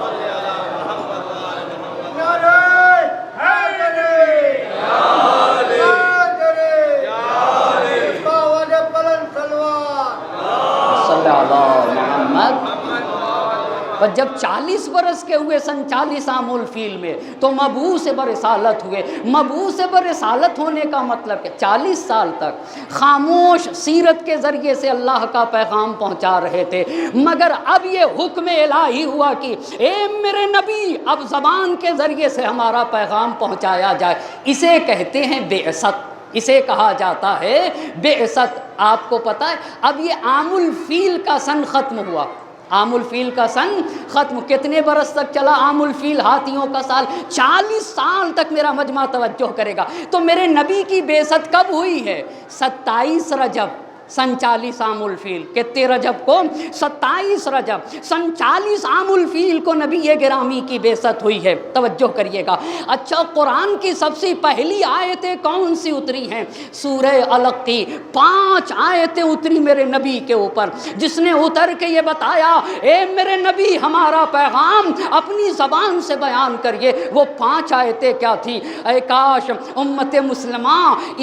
اور جب 40 برس کے ہوئے سن 40 عام الفیل میں تو مبعوث برسالت ہوئے. مبعوث برسالت ہونے کا مطلب کہ 40 سال تک خاموش سیرت کے ذریعے سے اللہ کا پیغام پہنچا رہے تھے، مگر اب یہ حکم الہی ہوا کہ اے میرے نبی اب زبان کے ذریعے سے ہمارا پیغام پہنچایا جائے. اسے کہتے ہیں بعثت، اسے کہا جاتا ہے بعثت. آپ کو پتہ ہے اب یہ عام الفیل کا سن ختم ہوا. عام الفیل کا سن ختم کتنے برس تک چلا؟ عام الفیل ہاتھیوں کا سال. 40 سال تک میرا مجمع توجہ کرے گا. تو میرے نبی کی بعثت کب ہوئی ہے؟ 27 رجب سن 40 عام الفیل. کتنے رجب کو؟ 27 رجب سن 40 عام الفیل کو نبی گرامی کی بعثت ہوئی ہے. توجہ کریے گا. اچھا قرآن کی سب سے پہلی آیتیں کون سی اتری ہیں؟ سورہ علق کی 5 آیتیں اتری میرے نبی کے اوپر، جس نے اتر کے یہ بتایا اے میرے نبی ہمارا پیغام اپنی زبان سے بیان کریے. وہ 5 آیتیں کیا تھی؟ اے کاش امت مسلمہ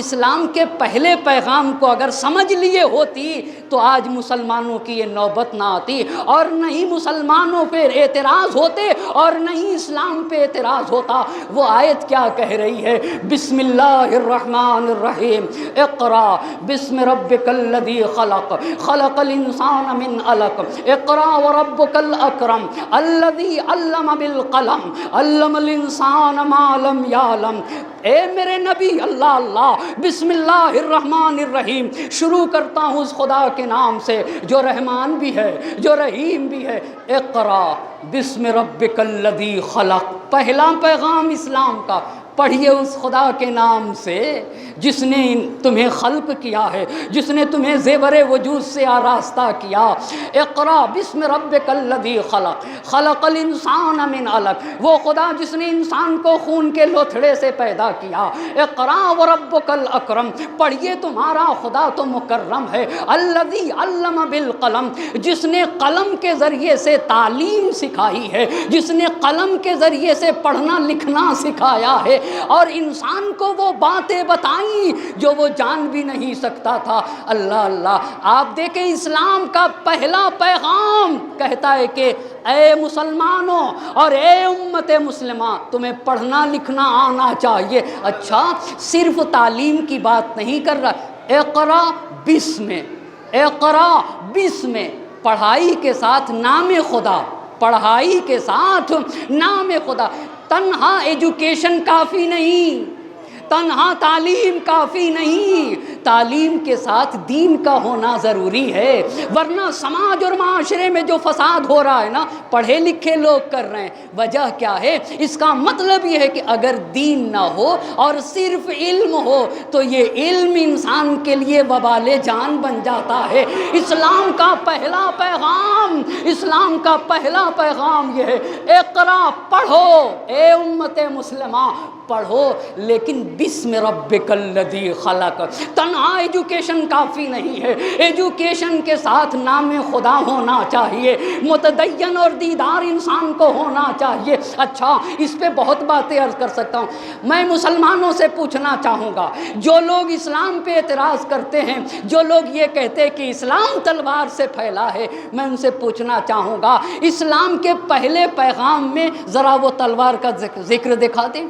اسلام کے پہلے پیغام کو اگر سمجھ لیے ہوتی تو آج مسلمانوں کی یہ نوبت نہ آتی، اور نہ ہی مسلمانوں پہ اعتراض ہوتے اور نہ ہی اسلام پہ اعتراض ہوتا. وہ آیت کیا کہہ رہی ہے؟ بسم اللہ الرحمن الرحیم. اقرا بسم ربک الذی خلق خلق الانسان من علق اقرا وربک الاکرم الذی علم بالقلم علم الانسان ما لم یعلم. اے میرے نبی اللہ بسم اللہ الرحمن الرحیم شروع کرتا ہوں اس خدا کے نام سے جو رحمان بھی ہے جو رحیم بھی ہے. اقرا بسم ربک الذی خلق. پہلا پیغام اسلام کا، پڑھیے اس خدا کے نام سے جس نے تمہیں خلق کیا ہے، جس نے تمہیں زیور وجود سے آراستہ کیا۔ اقرا بسم ربک الذی خلق، خلق الانسان من علق، وہ خدا جس نے انسان کو خون کے لوتھڑے سے پیدا کیا۔ اقرا وربک الاکرم، پڑھیے تمہارا خدا تو مکرم ہے۔ الذی علم بالقلم، جس نے قلم کے ذریعے سے تعلیم سکھائی ہے، جس نے قلم کے ذریعے سے پڑھنا لکھنا سکھایا ہے، اور انسان کو وہ باتیں بتائیں جو وہ جان بھی نہیں سکتا تھا۔ اللہ اللہ، آپ دیکھیں اسلام کا پہلا پیغام کہتا ہے کہ اے مسلمانوں اور اے امت مسلمہ، تمہیں پڑھنا لکھنا آنا چاہیے۔ اچھا، صرف تعلیم کی بات نہیں کر رہا، اقرا بسم، اقرا بسم، پڑھائی کے ساتھ نام خدا، پڑھائی کے ساتھ نام خدا۔ تنہا ایجوکیشن کافی نہیں، تنہا تعلیم کافی نہیں، تعلیم کے ساتھ دین کا ہونا ضروری ہے، ورنہ سماج اور معاشرے میں جو فساد ہو رہا ہے نا، پڑھے لکھے لوگ کر رہے ہیں۔ وجہ کیا ہے؟ اس کا مطلب یہ ہے کہ اگر دین نہ ہو اور صرف علم ہو تو یہ علم انسان کے لیے وبال جان بن جاتا ہے۔ اسلام کا پہلا پیغام، اسلام کا پہلا پیغام یہ ہے، اقرا، پڑھو اے امت مسلمہ، پڑھو، لیکن بسم ربک الذی خلق۔ تنہا ایجوکیشن کافی نہیں ہے، ایجوکیشن کے ساتھ نام خدا ہونا چاہیے، متدین اور دیدار انسان کو ہونا چاہیے۔ اچھا، اس پہ بہت باتیں عرض کر سکتا ہوں۔ میں مسلمانوں سے پوچھنا چاہوں گا، جو لوگ اسلام پہ اعتراض کرتے ہیں، جو لوگ یہ کہتے ہیں کہ اسلام تلوار سے پھیلا ہے، میں ان سے پوچھنا چاہوں گا، اسلام کے پہلے پیغام میں ذرا وہ تلوار کا ذکر دکھا دیں۔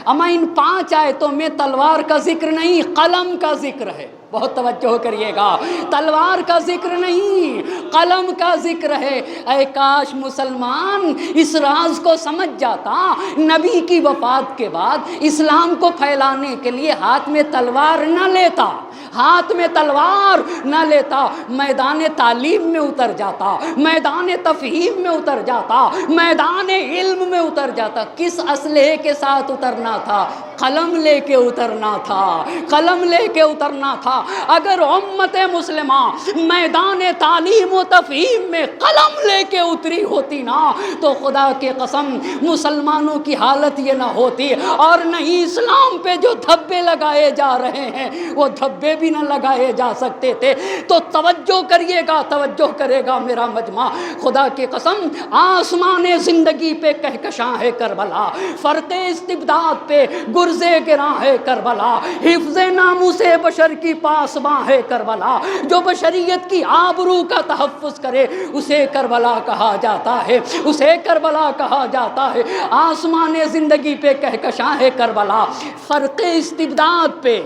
اما ان 5 آیتوں میں تلوار کا ذکر نہیں، قلم کا ذکر ہے۔ بہت توجہ کریے گا، تلوار کا ذکر نہیں، قلم کا ذکر ہے۔ اے کاش مسلمان اس راز کو سمجھ جاتا، نبی کی وفات کے بعد اسلام کو پھیلانے کے لیے ہاتھ میں تلوار نہ لیتا، ہاتھ میں تلوار نہ لیتا، میدان تعلیم میں اتر جاتا، میدان تفہیم میں اتر جاتا، میدان علم میں اتر جاتا۔ کس اسلحے کے ساتھ اترنا تھا؟ قلم لے کے اترنا تھا، قلم لے کے اترنا تھا۔ اگر امت مسلمہ میدان تعلیم و تفہیم میں قلم لے کے اتری ہوتی نا، تو خدا کی قسم مسلمانوں کی حالت یہ نہ ہوتی، اور نہیں اسلام پہ جو دھبے لگائے جا رہے ہیں وہ دھبے بھی نہ لگائے جا سکتے تھے۔ تو توجہ کریے گا، توجہ کرے گا میرا مجمع، خدا کی قسم آسمان زندگی پہ کہکشاں ہے کربلا، فرق استبداد پہ گرزے گراں ہے کربلا، حفظ ناموس بشر کی پاسباں ہے کربلا، جو بشریت کی آبرو کا تحفظ کرے اسے کربلا کہا جاتا ہے، اسے کربلا کہا جاتا ہے۔ آسمان زندگی پہ کہکشاں ہے کربلا، فرق استبداد پہ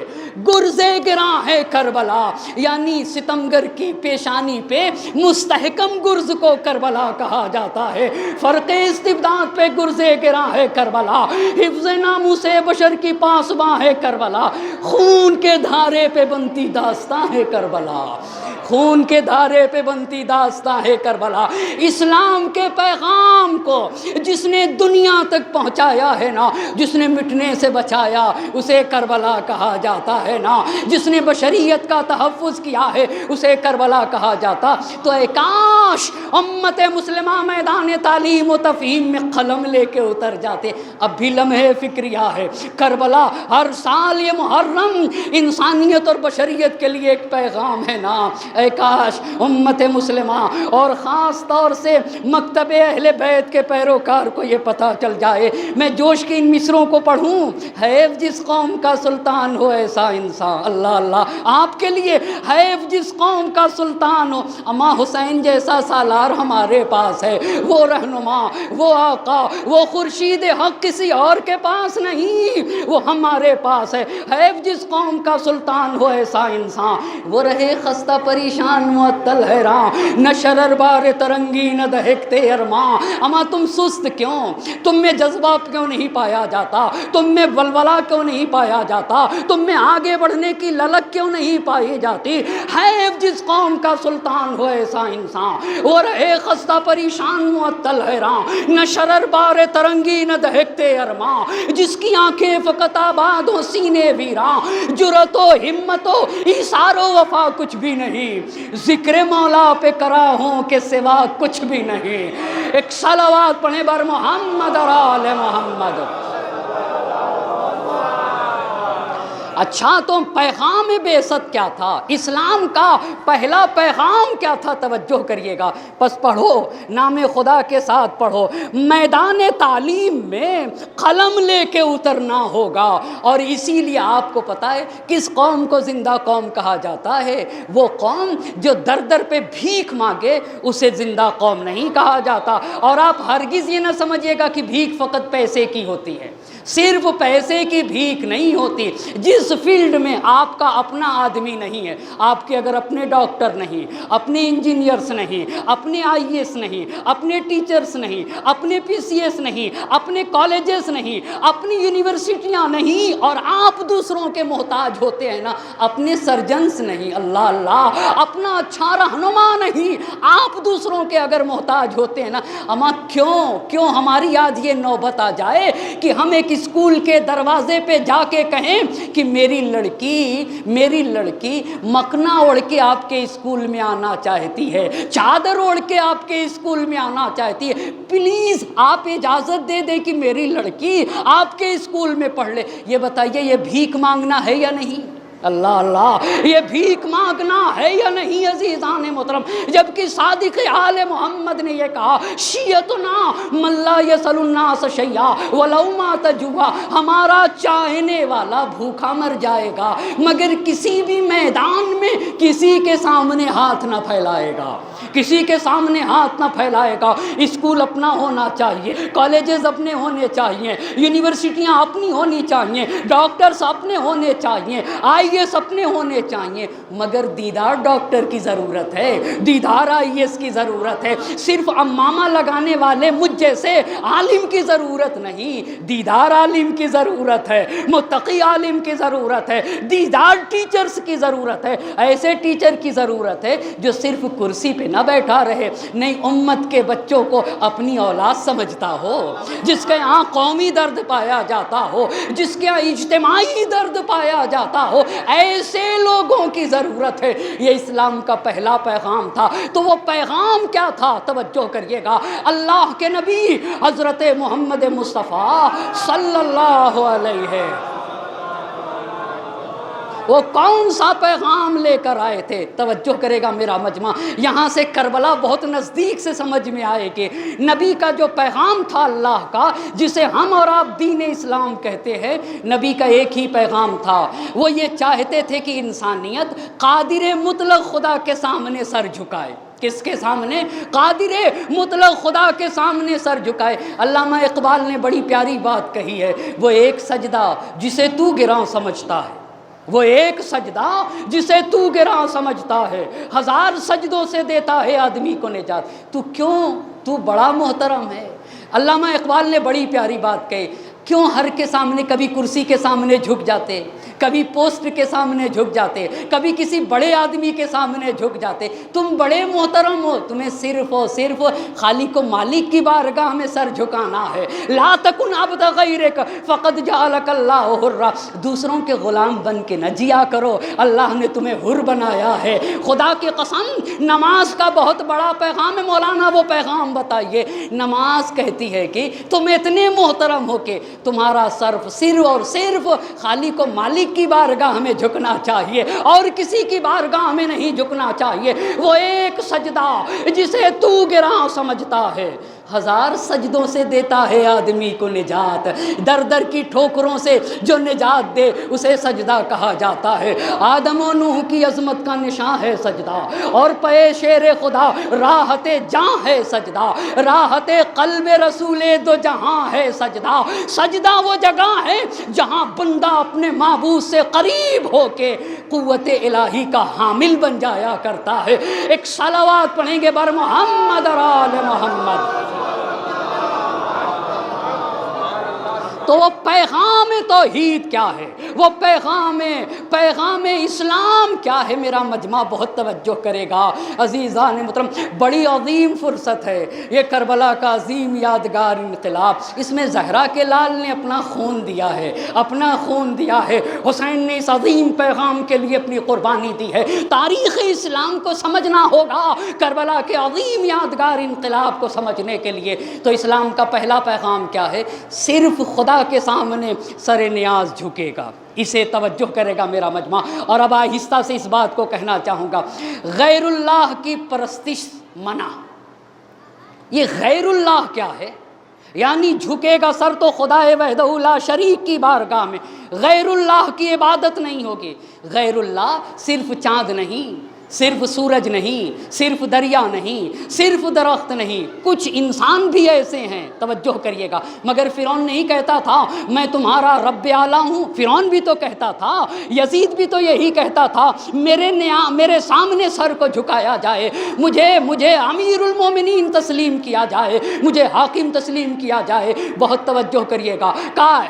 گرزے گراں ہے کربلا، یعنی ستمگر کی پیشانی پہ مستحکم گرز کو کربلا کہا جاتا ہے۔ فرق استبداد پہ گرزے گراں ہے کربلا، حفظ ناموس بشر کی پاسباں ہے کربلا، خون کے دھارے پہ بنتی داستاں ہے کربلا، خون کے دھارے پہ بنتی داستاں ہے کربلا۔ اسلام کے پیغام کو جس نے دنیا تک پہنچایا ہے نا، جس نے مٹنے سے بچایا اسے کربلا کہا جاتا ہے نا، جس نے بشریت کا تحفظ کیا ہے اسے کربلا کہا جاتا۔ تو اے کاش امت مسلمہ میدان تعلیم و تفہیم میں قلم لے کے اتر جاتے۔ اب بھی لمحے فکریہ ہے کربلا، ہر سال یہ محرم انسانیت اور بشریت کے لیے ایک پیغام ہے نا۔ اے کاش امت مسلمہ اور خاص طور سے مکتب اہل بیت کے پیروکار کو یہ پتہ چل جائے۔ میں جوش کی ان مصروں کو پڑھوں، حیف جس قوم کا سلطان ہو ایسا انسان، اللہ اللہ، آپ کے لیے حیف جس قوم کا سلطان ہو۔ اما حسین جیسا سالار ہمارے پاس ہے، وہ رہنما، وہ آقا، وہ خورشید حق کسی اور کے پاس نہیں، وہ ہمارے پاس ہے۔ حیف جس قوم کا سلطان ہو ایسا انسان، وہ رہے خستہ پریشان معطل حیران، نہ شرر بار ترنگی نہ دہکتے ارماں۔ اما تم سست کیوں؟ تم میں جذبہ کیوں نہیں پایا جاتا؟ تم میں ولولہ کیوں نہیں پایا جاتا؟ تم میں آگے بڑھنے کی للک کیوں نہیں پائی جاتی؟ ہے جس قوم کا سلطان ہو ایسا انسان، وہ رہے خستہ پریشان معطل حیران، نہ شرر بار ترنگی نہ دہکتے ارماں، جس کی آنکھیں فقط آباد ہو سینے ویراں، جرأت و ہمت و ایثار و وفا کچھ بھی نہیں، ذکر مولا پہ کرا ہوں کہ سوا کچھ بھی نہیں۔ ایک صلوات پڑھیں بر محمد اور آل محمد۔ اچھا تو پیغام بعثت کیا تھا؟ اسلام کا پہلا پیغام کیا تھا؟ توجہ کریے گا، پس پڑھو، نام خدا کے ساتھ پڑھو۔ میدان تعلیم میں قلم لے کے اترنا ہوگا، اور اسی لیے آپ کو پتہ ہے کس قوم کو زندہ قوم کہا جاتا ہے؟ وہ قوم جو در در پہ بھیک مانگے اسے زندہ قوم نہیں کہا جاتا۔ اور آپ ہرگز یہ نہ سمجھیے گا کہ بھیک فقط پیسے کی ہوتی ہے، صرف پیسے کی بھیک نہیں ہوتی۔ جس فیلڈ میں آپ کا اپنا آدمی نہیں ہے، آپ کے اگر اپنے ڈاکٹر نہیں، اپنے انجینئرز نہیں، اپنے آئی ایس نہیں، اپنے ٹیچرز نہیں، اپنے پی سی ایس نہیں، اپنے کالجز نہیں، اپنی یونیورسٹیاں نہیں، اور آپ دوسروں کے محتاج ہوتے ہیں نا، اپنے سرجنز نہیں، اللہ اللہ، اپنا اچھا رہنما نہیں، آپ دوسروں کے اگر محتاج ہوتے ہیں نا، اما کیوں ہماری آج یہ نوبت آ جائے کہ ہم ایک اسکول کے دروازے پہ جا کے کہیں کہ میری لڑکی مکنا اوڑھ کے آپ کے اسکول میں آنا چاہتی ہے، چادر اوڑھ کے آپ کے اسکول میں آنا چاہتی ہے، پلیز آپ اجازت دے دیں کہ میری لڑکی آپ کے اسکول میں پڑھ لے۔ یہ بتائیے یہ بھیک مانگنا ہے یا نہیں؟ اللہ اللہ، یہ بھیک مانگنا ہے یا نہیں عزیزان محترم؟ جبکہ صادق آل محمد نے یہ کہا، شیعتنا من لا یسأل الناس شیئا ولو مات جوعا، ہمارا چاہنے والا بھوکا مر جائے گا مگر کسی بھی میدان میں کسی کے سامنے ہاتھ نہ پھیلائے گا، کسی کے سامنے ہاتھ نہ پھیلائے گا۔ اسکول اپنا ہونا چاہیے، کالجز اپنے ہونے چاہیے، یونیورسٹیاں اپنی ہونی چاہیے، ڈاکٹرز اپنے ہونے چاہیے، آئی ایس اپنے ہونے چاہیے، مگر دیدار ڈاکٹر کی ضرورت ہے، دیدار آئی ایس کی ضرورت ہے۔ صرف امامہ لگانے والے مجھ جیسے عالم کی ضرورت نہیں، دیدار عالم کی ضرورت ہے، متقی عالم کی ضرورت ہے، دیدار ٹیچرز کی ضرورت ہے، ایسے ٹیچر کی ضرورت ہے جو صرف کرسی پہ نہ بیٹھا رہے، نہیں امت کے بچوں کو اپنی اولاد سمجھتا ہو، جس کے یہاں قومی درد پایا جاتا ہو، جس کے یہاں اجتماعی درد پایا جاتا ہو، ایسے لوگوں کی ضرورت ہے۔ یہ اسلام کا پہلا پیغام تھا۔ تو وہ پیغام کیا تھا؟ توجہ کریے گا، اللہ کے نبی حضرت محمد مصطفیٰ صلی اللہ علیہ، وہ کون سا پیغام لے کر آئے تھے؟ توجہ کرے گا میرا مجمع، یہاں سے کربلا بہت نزدیک سے سمجھ میں آئے کہ نبی کا جو پیغام تھا اللہ کا، جسے ہم اور آپ دین اسلام کہتے ہیں، نبی کا ایک ہی پیغام تھا۔ وہ یہ چاہتے تھے کہ انسانیت قادر مطلق خدا کے سامنے سر جھکائے۔ کس کے سامنے؟ قادر مطلق خدا کے سامنے سر جھکائے۔ علامہ اقبال نے بڑی پیاری بات کہی ہے، وہ ایک سجدہ جسے تو گراں سمجھتا ہے، وہ ایک سجدہ جسے تو گراں سمجھتا ہے، ہزار سجدوں سے دیتا ہے آدمی کو نجات۔ تو بڑا محترم ہے۔ علامہ اقبال نے بڑی پیاری بات کہی، کیوں ہر کے سامنے کبھی کرسی کے سامنے جھک جاتے، کبھی پوسٹ کے سامنے جھک جاتے، کبھی کسی بڑے آدمی کے سامنے جھک جاتے؟ تم بڑے محترم ہو، تمہیں صرف اور صرف خالق و مالک کی بارگاہ میں سر جھکانا ہے۔ لا تکن عبد غیرک فقد جعلک اللہ حرا، دوسروں کے غلام بن کے نہ جیا کرو، اللہ نے تمہیں حر بنایا ہے۔ خدا کی قسم، نماز کا بہت بڑا پیغام ہے، مولانا وہ پیغام بتائیے۔ نماز کہتی ہے کہ تم اتنے محترم ہو کہ تمہارا صرف اور صرف خالق و مالک کی بارگاہ میں جھکنا چاہیے، اور کسی کی بارگاہ میں نہیں جھکنا چاہیے۔ وہ ایک سجدہ جسے تو گراں سمجھتا ہے، ہزار سجدوں سے دیتا ہے آدمی کو نجات۔ در در کی ٹھوکروں سے جو نجات دے اسے سجدہ کہا جاتا ہے۔ آدم و نوح کی عظمت کا نشان ہے سجدہ، اور پے شیر خدا راحت جاں ہے سجدہ، راحت قلب رسول دو جہاں ہے سجدہ۔ سجدہ وہ جگہ ہے جہاں بندہ اپنے معبود سے قریب ہو کے قوت الہی کا حامل بن جایا کرتا ہے۔ ایک صلوات پڑھیں گے بر محمد اور آل محمد۔ تو وہ پیغام توحید کیا ہے، وہ پیغام اسلام کیا ہے، میرا مجمع بہت توجہ کرے گا۔ عزیزان محترم، بڑی عظیم فرصت ہے یہ کربلا کا عظیم یادگار انقلاب، اس میں زہرا کے لال نے اپنا خون دیا ہے، حسین نے اس عظیم پیغام کے لیے اپنی قربانی دی ہے۔ تاریخ اسلام کو سمجھنا ہوگا، کربلا کے عظیم یادگار انقلاب کو سمجھنے کے لیے۔ تو اسلام کا پہلا پیغام کیا ہے؟ صرف خدا کے سامنے سر نیاز جھکے گا، اسے توجہ کرے گا میرا مجمع۔ اور اب آہستہ سے اس بات کو کہنا چاہوں گا، غیر اللہ کی پرستش منع۔ یہ غیر اللہ کیا ہے؟ یعنی جھکے گا سر تو خدا وحدہ لا شریک کی بارگاہ میں، غیر اللہ کی عبادت نہیں ہوگی۔ غیر اللہ صرف چاند نہیں، صرف سورج نہیں، صرف دریا نہیں، صرف درخت نہیں، کچھ انسان بھی ایسے ہیں، توجہ کریے گا۔ مگر فرعون نہیں کہتا تھا میں تمہارا رب اعلیٰ ہوں، فرعون بھی تو کہتا تھا، یزید بھی تو یہی کہتا تھا میرے سامنے سر کو جھکایا جائے، مجھے امیر المومنین تسلیم کیا جائے، مجھے حاکم تسلیم کیا جائے۔ بہت توجہ کریے گا،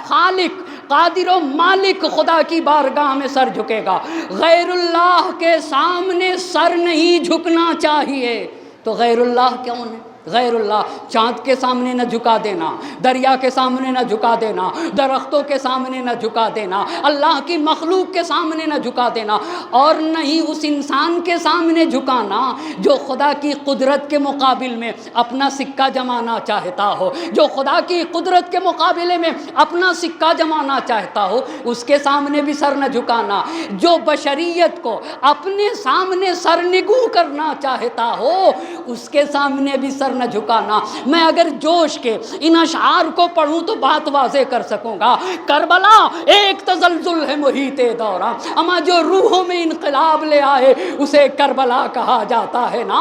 خالق قادر و مالک خدا کی بارگاہ میں سر جھکے گا، غیر اللہ کے سامنے سر نہیں جھکنا چاہیے۔ تو غیر اللہ کون ہے؟ غیر اللہ چاند کے سامنے نہ جھکا دینا، دریا کے سامنے نہ جھکا دینا، درختوں کے سامنے نہ جھکا دینا، اللہ کی مخلوق کے سامنے نہ جھکا دینا، اور نہ ہی اس انسان کے سامنے جھکانا جو خدا کی قدرت کے مقابل میں اپنا سکہ جمانا چاہتا ہو، جو خدا کی قدرت کے مقابلے میں اپنا سکہ جمانا چاہتا ہو، اس کے سامنے بھی سر نہ جھکانا۔ جو بشریت کو اپنے سامنے سرنگوں کرنا چاہتا ہو، اس کے سامنے بھی سر نہ جھکانا۔ میں اگر جوش کے ان اشعار کو پڑھوں تو بات واضح کر سکوں گا۔ کربلا ایک تزلزل ہے محیط دورہ، اما جو روحوں میں انقلاب لے آئے اسے کربلا کہا جاتا ہے نا،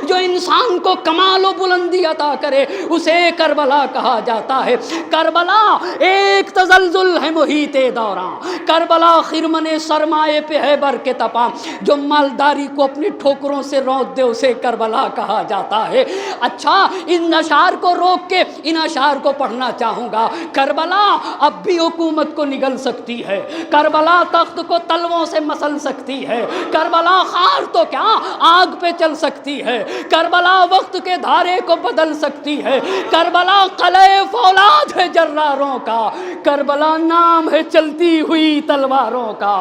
جو انسان کو کمال و بلندی عطا کرے اسے کربلا کہا جاتا ہے۔ کربلا ایک تزلزل ہے محیط دورہ، کربلا خرمن سرمائے پہ ہے بر کے تپاں، جو مالداری کو اپنی ٹھوکروں سے روت دے اسے کربلا کہا جاتا ہے۔ اچھا، ان اشعار کو روک کے ان اشعار کو پڑھنا چاہوں گا۔ کربلا اب بھی حکومت کو نگل سکتی ہے، کربلا تخت کو تلووں سے مسل سکتی ہے، کربلا خار تو کیا آگ پہ چل سکتی ہے، کربلا وقت کے دھارے کو بدل سکتی ہے، کربلا قلعہ فولاد ہے جراروں کا، کربلا نام ہے چلتی ہوئی تلواروں کا،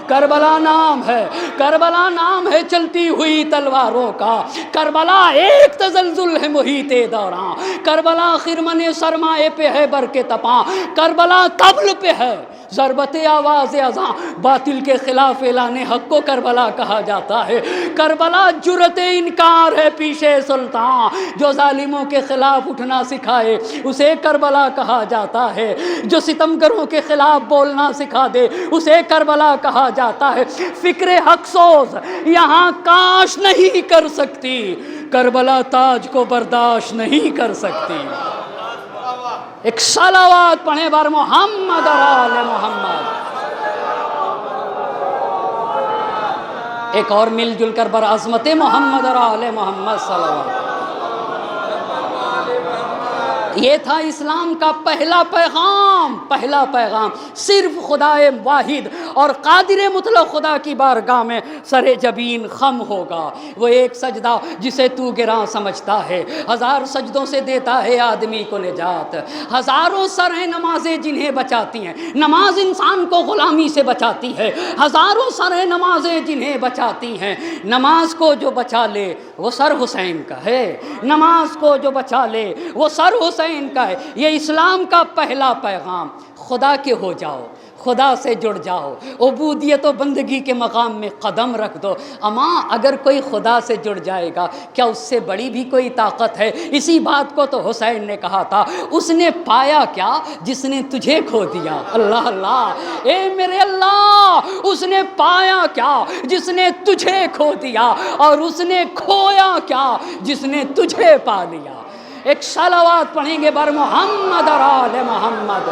کربلا نام ہے چلتی ہوئی تلواروں کا، کربلا ایک تزلزل ہے محیط دوران، کربلا خرمن سرمائے پہ ہے بر کے تپاں، کربلا طبل پہ ہے ضربت آواز اذاں، باطل کے خلاف اعلان حق کو کربلا کہا جاتا ہے۔ کربلا جرت انکار ہے پیشے سلطان، جو ظالموں کے خلاف اٹھنا سکھائے اسے کربلا کہا جاتا ہے، جو ستمگروں کے خلاف بولنا سکھا دے اسے کربلا کہا جاتا ہے۔ فکر حق سوز یہاں کاش نہیں کر سکتی، کربلا تاج کو برداشت نہیں کر سکتی۔ ایک صلوات پڑھیں بار محمد اور آل محمد۔ ایک اور مل جل کر بر عظمت محمد اور آل محمد صلوات۔ یہ تھا اسلام کا پہلا پیغام، صرف خدا واحد اور قادر مطلق خدا کی بارگاہ میں سر جبین خم ہوگا۔ وہ ایک سجدہ جسے تو گراں سمجھتا ہے، ہزار سجدوں سے دیتا ہے آدمی کو نجات، ہزاروں سر ہیں نمازیں جنہیں بچاتی ہیں، نماز انسان کو غلامی سے بچاتی ہے، ہزاروں سر ہیں نمازیں جنہیں بچاتی ہیں، نماز کو جو بچا لے وہ سر حسین کا ہے، نماز کو جو بچا لے وہ سر حسین کا ہے۔ یہ اسلام کا پہلا پیغام، خدا کے ہو جاؤ، خدا سے جڑ جاؤ، عبودیت و بندگی کے مقام میں قدم رکھ دو۔ اما اگر کوئی خدا سے جڑ جائے گا کیا اس سے بڑی بھی کوئی طاقت ہے؟ اسی بات کو تو حسین نے کہا تھا، اس نے پایا کیا جس نے تجھے کھو دیا؟ اللہ اللہ، اے میرے اللہ، اس نے پایا کیا جس نے تجھے کھو دیا، اور اس نے کھویا کیا جس نے تجھے پا لیا۔ ایک صلوات پڑھیں گے بر محمد اور آل محمد۔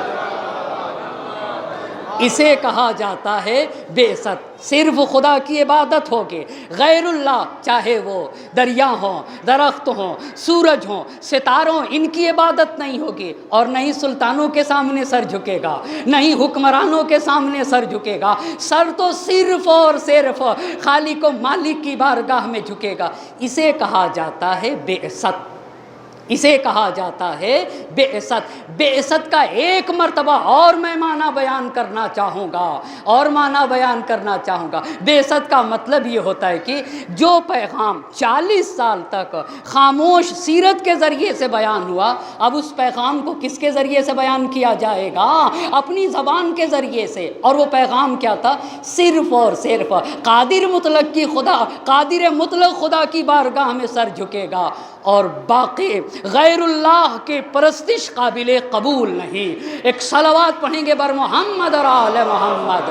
اسے کہا جاتا ہے بعثت۔ صرف خدا کی عبادت ہوگی، غیر اللہ چاہے وہ دریا ہوں، درخت ہوں، سورج ہوں، ستاروں، ان کی عبادت نہیں ہوگی، اور نہ ہی سلطانوں کے سامنے سر جھکے گا، نہ ہی حکمرانوں کے سامنے سر جھکے گا، سر تو صرف اور صرف خالق و مالک کی بارگاہ میں جھکے گا۔ اسے کہا جاتا ہے بعثت، اسے کہا جاتا ہے بعثت۔ بعثت کا ایک مرتبہ اور میں معنی بیان کرنا چاہوں گا، اور معنی بیان کرنا چاہوں گا۔ بعثت کا مطلب یہ ہوتا ہے کہ جو پیغام 40 سال تک خاموش سیرت کے ذریعے سے بیان ہوا، اب اس پیغام کو کس کے ذریعے سے بیان کیا جائے گا؟ اپنی زبان کے ذریعے سے۔ اور وہ پیغام کیا تھا؟ صرف اور صرف قادر مطلق کی خدا، قادر مطلق خدا کی بارگاہ میں سر جھکے گا، اور باقی غیر اللہ کی پرستش قابل قبول نہیں۔ ایک صلوات پڑھیں گے بر محمد اور آل محمد۔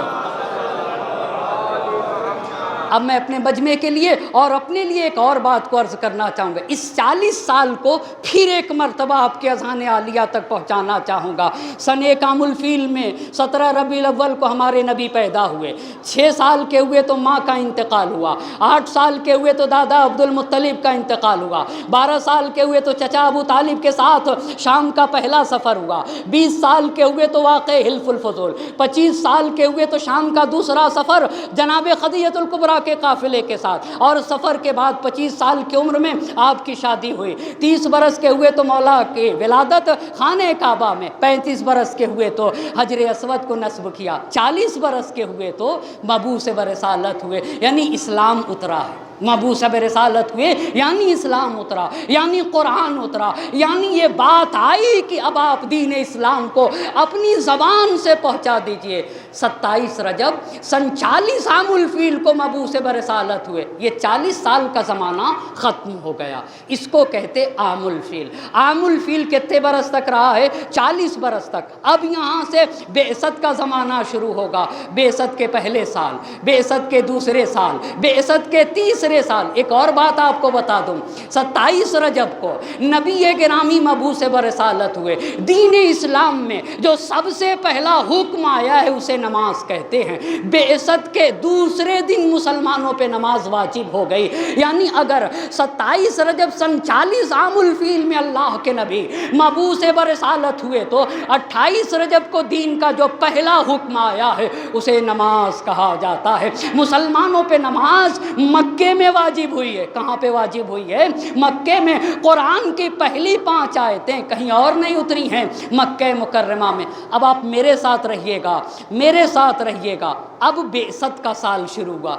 اب میں اپنے مجمع کے لیے اور اپنے لیے ایک اور بات کو عرض کرنا چاہوں گا۔ اس 40 سال کو پھر ایک مرتبہ آپ کے اذہان عالیہ تک پہنچانا چاہوں گا۔ سن کام الفیل میں 17 ربیع الاول کو ہمارے نبی پیدا ہوئے۔ 6 سال کے ہوئے تو ماں کا انتقال ہوا، 8 سال کے ہوئے تو دادا عبد المطلب کا انتقال ہوا، 12 سال کے ہوئے تو چچا ابو طالب کے ساتھ شام کا پہلا سفر ہوا، 20 سال کے ہوئے تو واقع حلف الفضول، 25 سال کے ہوئے تو شام کا دوسرا سفر جناب خدیجہ الکبریٰ کے قافلے کے ساتھ، اور سفر کے بعد 25 سال کی عمر میں آپ کی شادی ہوئی۔ 30 برس کے ہوئے تو مولا کی ولادت خانہ کعبہ میں، 35 برس کے ہوئے تو حجر اسود کو نصب کیا، 40 برس کے ہوئے تو مبعوث برسالت ہوئے، یعنی اسلام اترا ہے۔ مبعوث برسالت ہوئے یعنی اسلام اترا، یعنی قرآن اترا، یعنی یہ بات آئی کہ اب آپ دین اسلام کو اپنی زبان سے پہنچا دیجئے۔ 27 رجب سن 40 عام الفیل کو مبعوث برسالت ہوئے۔ یہ 40 سال کا زمانہ ختم ہو گیا، اس کو کہتے عام الفیل۔ عام الفیل کتنے برس تک رہا ہے؟ 40 برس تک۔ اب یہاں سے بعثت کا زمانہ شروع ہوگا۔ بعثت کے پہلے سال، بعثت کے دوسرے سال، بعثت کے تیسرے سال۔ ایک اور بات آپ کو بتا دوں، 27 رجب کو نبی گرامی مبعوث برسالت ہوئے۔ دین اسلام میں جو سب سے پہلا حکم آیا ہے اسے نماز کہتے ہیں۔ بعثت کے دوسرے دن مسلمانوں پہ نماز واجب ہو گئی، یعنی اگر 27 رجب سن 40 عام الفیل میں اللہ کے نبی مبعوث برسالت ہوئے تو 28 رجب کو دین کا جو پہلا حکم آیا ہے اسے نماز کہا جاتا ہے۔ مسلمانوں پہ نماز مکے میں واجب ہوئی ہے۔ کہاں پہ واجب ہوئی ہے؟ مکے میں۔ قرآن کی پہلی 5 آیتیں کہیں اور نہیں اتری ہیں، مکہ مکرمہ میں۔ اب آپ میرے ساتھ رہیے گا، میرے ساتھ رہیے گا۔ اب بعثت کا سال شروع ہوا۔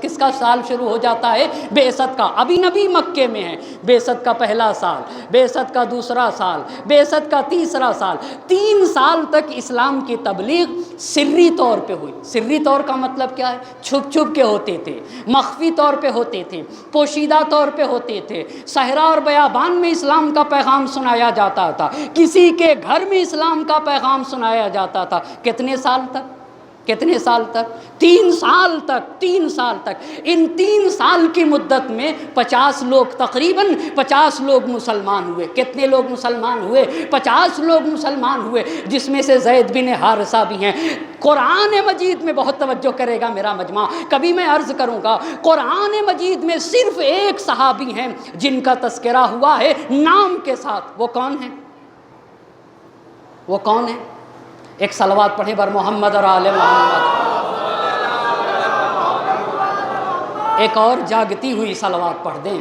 کس کا سال شروع ہو جاتا ہے؟ بعثت کا۔ ابھی نبی مکے میں ہیں، بعثت کا پہلا سال، بعثت کا دوسرا سال، بعثت کا تیسرا سال۔ 3 سال تک اسلام کی تبلیغ سری طور پہ ہوئی۔ سری طور کا مطلب کیا ہے؟ چھپ چھپ کے ہوتے تھے، مخفی طور پہ ہوتے تھے، پوشیدہ طور پہ ہوتے تھے۔ صحرا اور بیابان میں اسلام کا پیغام سنایا جاتا تھا، کسی کے گھر میں اسلام کا پیغام سنایا جاتا تھا۔ کتنے سال تک؟ کتنے سال تک؟ 3 سال تک۔ 3 سال تک۔ ان 3 سال کی مدت میں 50 لوگ، تقریباً 50 لوگ مسلمان ہوئے۔ کتنے لوگ مسلمان ہوئے؟ 50 لوگ مسلمان ہوئے، جس میں سے زید بن حارثہ بھی ہیں۔ قرآن مجید میں بہت توجہ کرے گا میرا مجمع، کبھی میں عرض کروں گا، قرآن مجید میں صرف ایک صحابی ہیں جن کا تذکرہ ہوا ہے نام کے ساتھ۔ وہ کون ہیں؟ وہ کون ہیں؟ ایک صلوات پڑھیں بر محمد اور آل محمد۔ ایک اور جاگتی ہوئی صلوات پڑھ دیں۔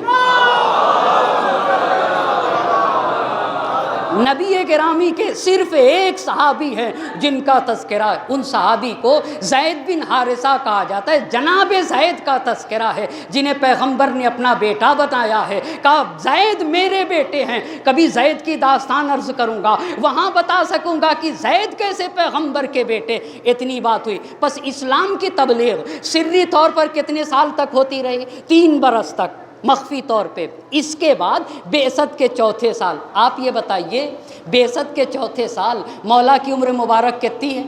نبی گرامی کے صرف ایک صحابی ہیں جن کا تذکرہ ہے، ان صحابی کو زید بن حارثہ کہا جاتا ہے۔ جناب زید کا تذکرہ ہے، جنہیں پیغمبر نے اپنا بیٹا بتایا ہے، کہا زید میرے بیٹے ہیں۔ کبھی زید کی داستان عرض کروں گا، وہاں بتا سکوں گا کہ زید کیسے پیغمبر کے بیٹے۔ اتنی بات ہوئی۔ بس اسلام کی تبلیغ سری طور پر کتنے سال تک ہوتی رہی؟ 3 برس تک مخفی طور پہ۔ اس کے بعد بعثت کے 4تھے سال، آپ یہ بتائیے بعثت کے 4تھے سال مولا کی عمر مبارک کتنی ہے؟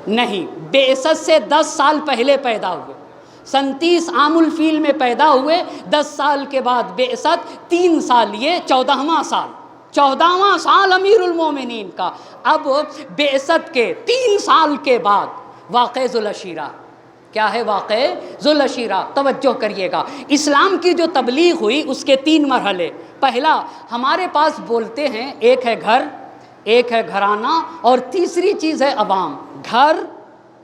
نہیں، بعثت سے 10 سال پہلے پیدا ہوئے۔ 37 عام الفیل میں پیدا ہوئے، 10 سال کے بعد بعثت، 3 سال، یہ 14واں سال۔ 14واں سال امیر المومنین کا۔ اب بعثت کے 3 سال کے بعد واقعہ ذوالعشیرہ، کیا ہے واقعہ ذوالعشیرہ؟ توجہ کریے گا، اسلام کی جو تبلیغ ہوئی اس کے 3 مرحلے۔ پہلا، ہمارے پاس بولتے ہیں ایک ہے گھر، ایک ہے گھرانہ، اور تیسری چیز ہے عوام۔ گھر،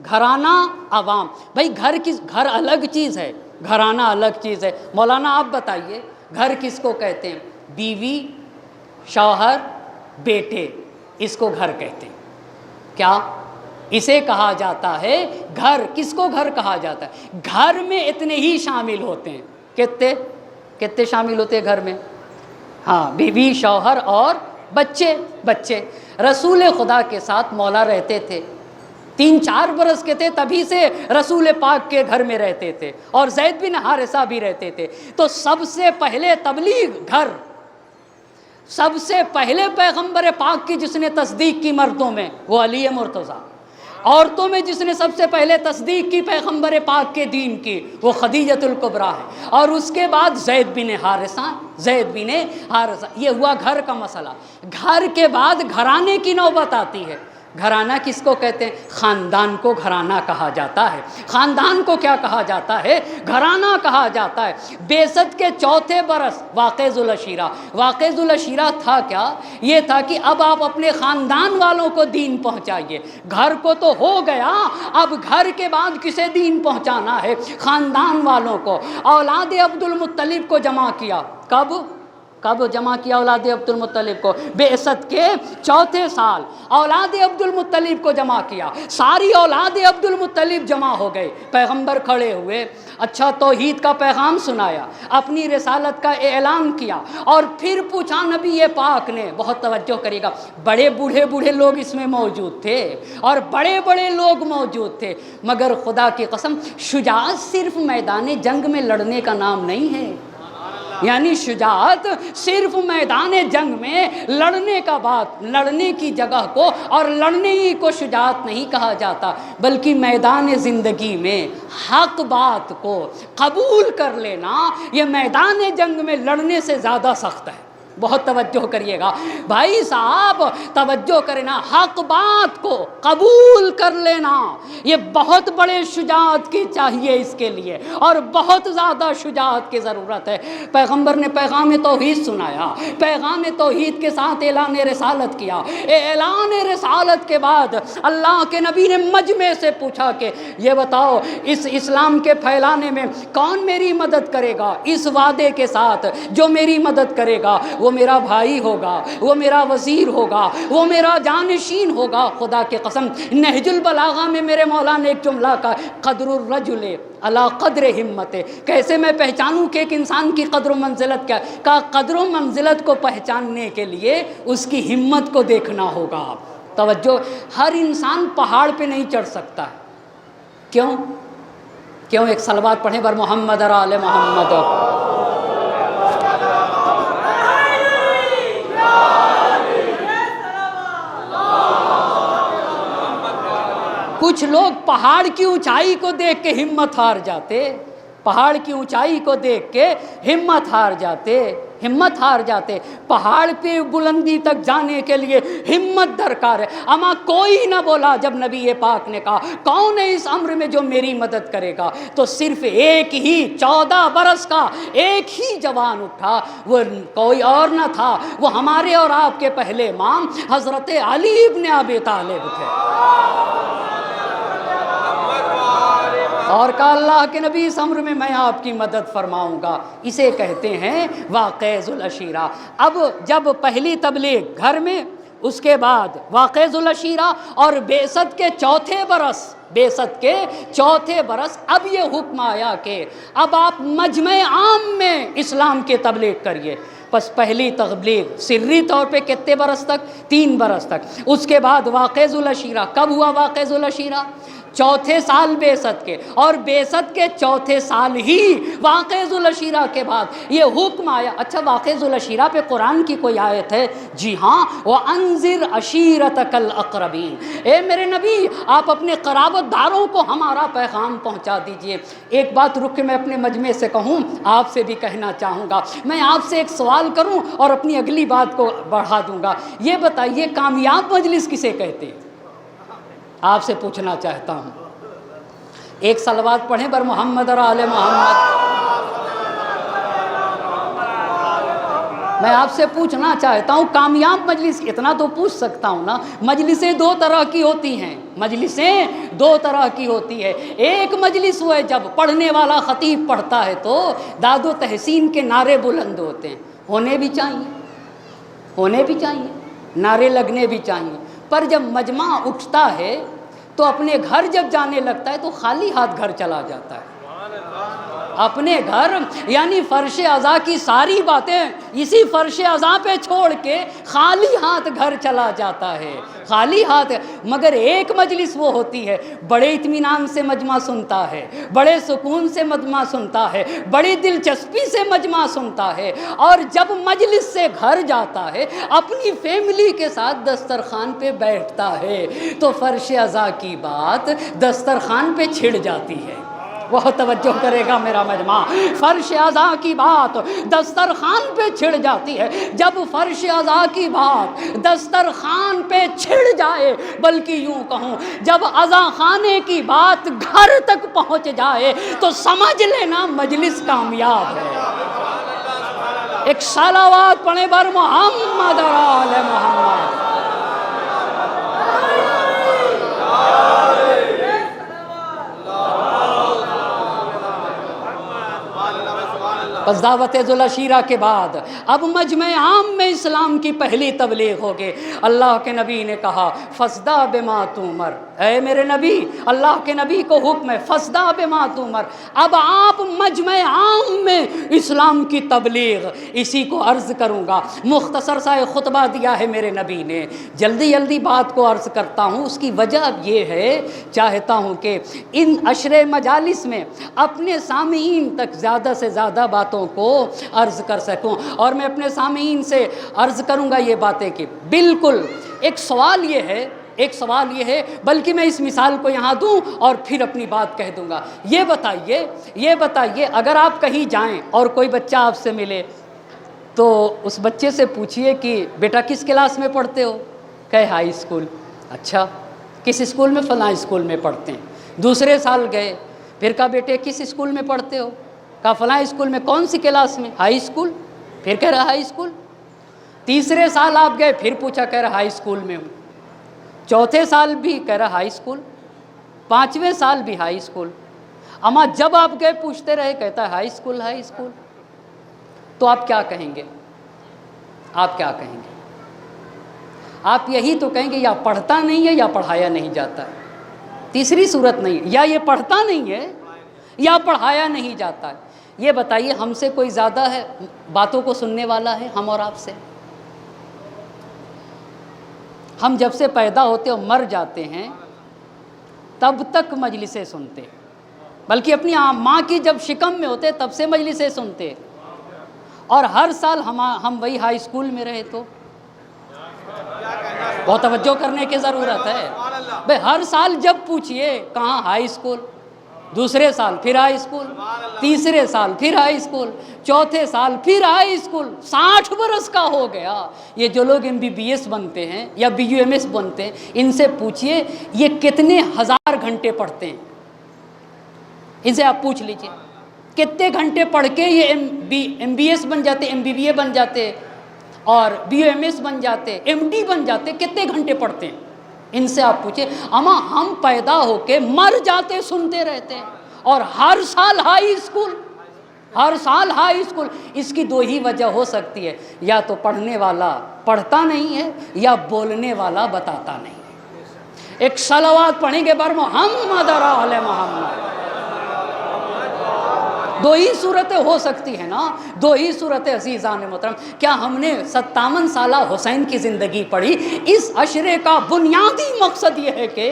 گھرانہ، عوام۔ بھائی گھر الگ چیز ہے، گھرانہ الگ چیز ہے۔ مولانا آپ بتائیے گھر کس کو کہتے ہیں؟ بیوی، شوہر، بیٹے، اس کو گھر کہتے ہیں۔ کیا اسے کہا جاتا ہے گھر؟ کس کو گھر کہا جاتا ہے؟ گھر میں اتنے ہی شامل ہوتے ہیں، کتنے شامل ہوتے ہیں گھر میں؟ ہاں، بیوی، شوہر اور بچے۔ رسول خدا کے ساتھ مولا رہتے تھے، 3-4 برس کے تھے تبھی سے رسول پاک کے گھر میں رہتے تھے، اور زید بن حارثہ بھی رہتے تھے۔ تو سب سے پہلے تبلیغ گھر، سب سے پہلے پیغمبر پاک کی جس نے تصدیق کی مردوں میں وہ علی مرتضیٰ، عورتوں میں جس نے سب سے پہلے تصدیق کی پیغمبر پاک کے دین کی وہ خدیجۃ الکبریٰ ہے، اور اس کے بعد زید بن حارثہ۔ یہ ہوا گھر کا مسئلہ۔ گھر کے بعد گھرانے کی نوبت آتی ہے۔ گھرانہ کس کو کہتے ہیں؟ خاندان کو گھرانہ کہا جاتا ہے۔ خاندان کو کیا کہا جاتا ہے؟ گھرانہ کہا جاتا ہے۔ بعثت کے 4تھے برس واقعہ ذوالعشیرہ۔ واقعہ ذوالعشیرہ تھا کیا؟ یہ تھا کہ اب آپ اپنے خاندان والوں کو دین پہنچائیے۔ گھر کو تو ہو گیا، اب گھر کے بعد کسے دین پہنچانا ہے؟ خاندان والوں کو۔ اولاد عبد المطلب کو جمع کیا۔ کب جمع کیا اولاد عبد المطلب کو؟ بعثت کے 4تھے سال اولاد عبد المطلب کو جمع کیا۔ ساری اولاد عبد المطلب جمع ہو گئے، پیغمبر کھڑے ہوئے، اچھا توحید کا پیغام سنایا، اپنی رسالت کا اعلان کیا، اور پھر پوچھا نبی پاک نے، بہت توجہ کریے گا، بڑے بوڑھے لوگ اس میں موجود تھے اور بڑے لوگ موجود تھے، مگر خدا کی قسم شجاعت صرف میدان جنگ میں لڑنے کا نام نہیں ہے۔ یعنی شجاعت صرف میدان جنگ میں لڑنے کا بات، لڑنے کی جگہ کو اور لڑنے ہی کو شجاعت نہیں کہا جاتا، بلکہ میدان زندگی میں حق بات کو قبول کر لینا یہ میدان جنگ میں لڑنے سے زیادہ سخت ہے۔ بہت توجہ کریے گا بھائی صاحب، توجہ کرنا، حق بات کو قبول کر لینا یہ بہت بڑے شجاعت کی چاہیے اس کے لیے، اور بہت زیادہ شجاعت کی ضرورت ہے۔ پیغمبر نے پیغام توحید سنایا، پیغام توحید کے ساتھ اعلان رسالت کیا۔ اعلان رسالت کے بعد اللہ کے نبی نے مجمع سے پوچھا کہ یہ بتاؤ اس اسلام کے پھیلانے میں کون میری مدد کرے گا؟ اس وعدے کے ساتھ جو میری مدد کرے گا وہ میرا بھائی ہوگا، وہ میرا وزیر ہوگا، وہ میرا جانشین ہوگا۔ خدا کے قسم نہج البلاغہ میں میرے مولا نے ایک جملہ کہا، قدر الرجل علی قدر ہمت۔ کیسے میں پہچانوں کہ ایک انسان کی قدر و منزلت کیا؟ کہا قدر و منزلت کو پہچاننے کے لیے اس کی ہمت کو دیکھنا ہوگا۔ توجہ، ہر انسان پہاڑ پہ نہیں چڑھ سکتا۔ کیوں؟ ایک صلوات پڑھیں بر محمد اور آل محمد۔ کچھ لوگ پہاڑ کی اونچائی کو دیکھ کے ہمت ہار جاتے، پہاڑ کی اونچائی کو دیکھ کے ہمت ہار جاتے۔ پہاڑ پہ بلندی تک جانے کے لیے ہمت درکار ہے۔ اما کوئی نہ بولا جب نبی پاک نے کہا کون ہے اس امر میں جو میری مدد کرے گا، تو صرف ایک ہی 14 برس کا ایک ہی جوان اٹھا، وہ کوئی اور نہ تھا، وہ ہمارے اور آپ کے پہلے امام حضرت علی ابن ابی طالب تھے۔ اور کہا اللہ کے نبی اس امر میں میں آپ کی مدد فرماؤں گا۔ اسے کہتے ہیں واقعہ ذوالعشیرہ۔ اب جب پہلی تبلیغ گھر میں، اس کے بعد واقعہ ذوالعشیرہ اور بعثت کے 4تھے برس اب یہ حکم آیا کہ اب آپ مجمع عام میں اسلام کی تبلیغ کریے۔ پس پہلی تبلیغ سری طور پہ کتنے برس تک؟ 3 برس تک۔ اس کے بعد واقعہ ذوالعشیرہ۔ کب ہوا واقعہ ذوالعشیرہ؟ چوتھے سال بعثت کے، اور بعثت کے چوتھے سال ہی واقعہ ذوالعشیرہ کے بعد یہ حکم آیا۔ اچھا واقعہ ذوالعشیرہ پہ قرآن کی کوئی آیت ہے؟ جی ہاں، وَأَنذِرْ عَشِيرَتَكَ الْأَقْرَبِينَ، اے میرے نبی آپ اپنے قرابت داروں کو ہمارا پیغام پہنچا دیجئے۔ ایک بات رک کے میں اپنے مجمع سے کہوں، آپ سے بھی کہنا چاہوں گا، میں آپ سے ایک سوال کروں اور اپنی اگلی بات کو بڑھا دوں گا۔ یہ بتائیے کامیاب مجلس کسے کہتے ہیں؟ آپ سے پوچھنا چاہتا ہوں، ایک صلوات پڑھیں بر محمد اور آل محمد۔ میں آپ سے پوچھنا چاہتا ہوں کامیاب مجلس، اتنا تو پوچھ سکتا ہوں نا، مجلسیں دو طرح کی ہوتی ہیں، مجلسیں دو طرح کی ہوتی ہے۔ ایک مجلس وہ ہے جب پڑھنے والا خطیب پڑھتا ہے تو داد و تحسین کے نعرے بلند ہوتے ہیں، ہونے بھی چاہیے، نعرے لگنے بھی چاہیے، پر جب مجمع اٹھتا ہے تو اپنے گھر جب جانے لگتا ہے تو خالی ہاتھ گھر چلا جاتا ہے۔ اپنے گھر یعنی فرش عزا کی ساری باتیں اسی فرش عزا پہ چھوڑ کے خالی ہاتھ گھر چلا جاتا ہے، خالی ہاتھ۔ مگر ایک مجلس وہ ہوتی ہے بڑے اطمینان سے مجمع سنتا ہے، بڑے سکون سے مجمع سنتا ہے، بڑی دلچسپی سے مجمع سنتا ہے، اور جب مجلس سے گھر جاتا ہے اپنی فیملی کے ساتھ دسترخوان پہ بیٹھتا ہے تو فرش عزا کی بات دسترخوان پہ چھڑ جاتی ہے۔ بہت توجہ کرے گا میرا مجمع، فرش عزا کی بات دسترخوان پہ چھڑ جاتی ہے۔ جب فرش عزا کی بات دسترخوان پہ چھڑ جائے، بلکہ یوں کہوں جب عزا خانے کی بات گھر تک پہنچ جائے تو سمجھ لینا مجلس کامیاب ہے۔ ایک صلوات پڑھیں بر محمد اور آل محمد۔ بس دعوت ذوالعشیرہ کے بعد اب مجمع عام میں اسلام کی پہلی تبلیغ ہوگی۔ اللہ کے نبی نے کہا فَاصْدَعْ بِمَا تُؤْمَرُ، اے میرے نبی، اللہ کے نبی کو حکم ہے فَاصْدَعْ بِمَا تُؤْمَرُ، اب آپ مجمع عام میں اسلام کی تبلیغ، اسی کو عرض کروں گا۔ مختصر سا ایک خطبہ دیا ہے میرے نبی نے، جلدی جلدی بات کو عرض کرتا ہوں۔ اس کی وجہ یہ ہے، چاہتا ہوں کہ ان عشر مجالس میں اپنے سامعین تک زیادہ سے زیادہ باتوں کو عرض کر سکوں، اور میں اپنے سامعین سے عرض کروں گا یہ باتیں کہ بالکل ایک سوال یہ ہے بلکہ میں اس مثال کو یہاں دوں اور پھر اپنی بات کہہ دوں گا۔ یہ بتائیے اگر آپ کہیں جائیں اور کوئی بچہ آپ سے ملے تو اس بچے سے پوچھئے کہ بیٹا کس کلاس میں پڑھتے ہو؟ کہے ہائی اسکول۔ اچھا کس اسکول میں؟ فلاں اسکول میں پڑھتے ہیں۔ دوسرے سال گئے، پھر کہا بیٹے کس اسکول میں پڑھتے ہو؟ کہا فلاں اسکول میں۔ کون سی کلاس میں؟ High school. پھر کہہ رہا ہائی اسکول۔ تیسرے سال آپ گئے، پھر پوچھا، کہہ رہا ہائی اسکول میں ہوں۔ چوتھے سال بھی کہہ رہا ہائی اسکول، پانچویں سال بھی ہائی اسکول۔ اما جب آپ گئے پوچھتے رہے، کہتا ہے ہائی اسکول ہائی اسکول۔ تو آپ کیا کہیں گے؟ آپ یہی تو کہیں گے یا پڑھتا نہیں ہے یا پڑھایا نہیں جاتا ہے، تیسری صورت نہیں، یا یہ پڑھتا نہیں ہے یا پڑھایا نہیں جاتا ہے۔ یہ بتائیے ہم سے کوئی زیادہ ہے باتوں کو سننے والا ہے ہم اور آپ سے؟ ہم جب سے پیدا ہوتے اور مر جاتے ہیں تب تک مجلسیں سنتے، بلکہ اپنی ماں کی جب شکم میں ہوتے تب سے مجلسیں سنتے، اور ہر سال ہم وہی ہائی اسکول میں رہے تو بہت توجہ کرنے کی ضرورت ہے بھئی۔ ہر سال جب پوچھئے کہاں؟ High school. دوسرے سال پھر ہائی اسکول، تیسرے سال پھر ہائی اسکول، چوتھے سال پھر ہائی اسکول۔ 60 برس کا ہو گیا۔ یہ جو لوگ MBBS بنتے ہیں یا BUMS بنتے ہیں، ان سے پوچھئے یہ کتنے ہزار گھنٹے پڑھتے ہیں، ان سے آپ پوچھ لیجئے کتنے گھنٹے پڑھ کے یہ MBS بن جاتے، MBBA بن جاتے اور BUMS بن جاتے، MD بن جاتے، کتنے گھنٹے پڑھتے ہیں؟ ان سے آپ پوچھیں۔ اما ہم پیدا ہو کے مر جاتے سنتے رہتے ہیں، اور ہر سال ہائی اسکول، ہر سال ہائی اسکول۔ اس کی دو ہی وجہ ہو سکتی ہے، یا تو پڑھنے والا پڑھتا نہیں ہے یا بولنے والا بتاتا نہیں ہے۔ ایک صلوات پڑھیں گے بر محمد اور آل محمد۔ دو ہی صورتیں ہو سکتی ہیں نا، دو ہی صورتیں عزیزان محترم۔ کیا ہم نے 57 سالہ حسین کی زندگی پڑھی؟ اس عشرے کا بنیادی مقصد یہ ہے کہ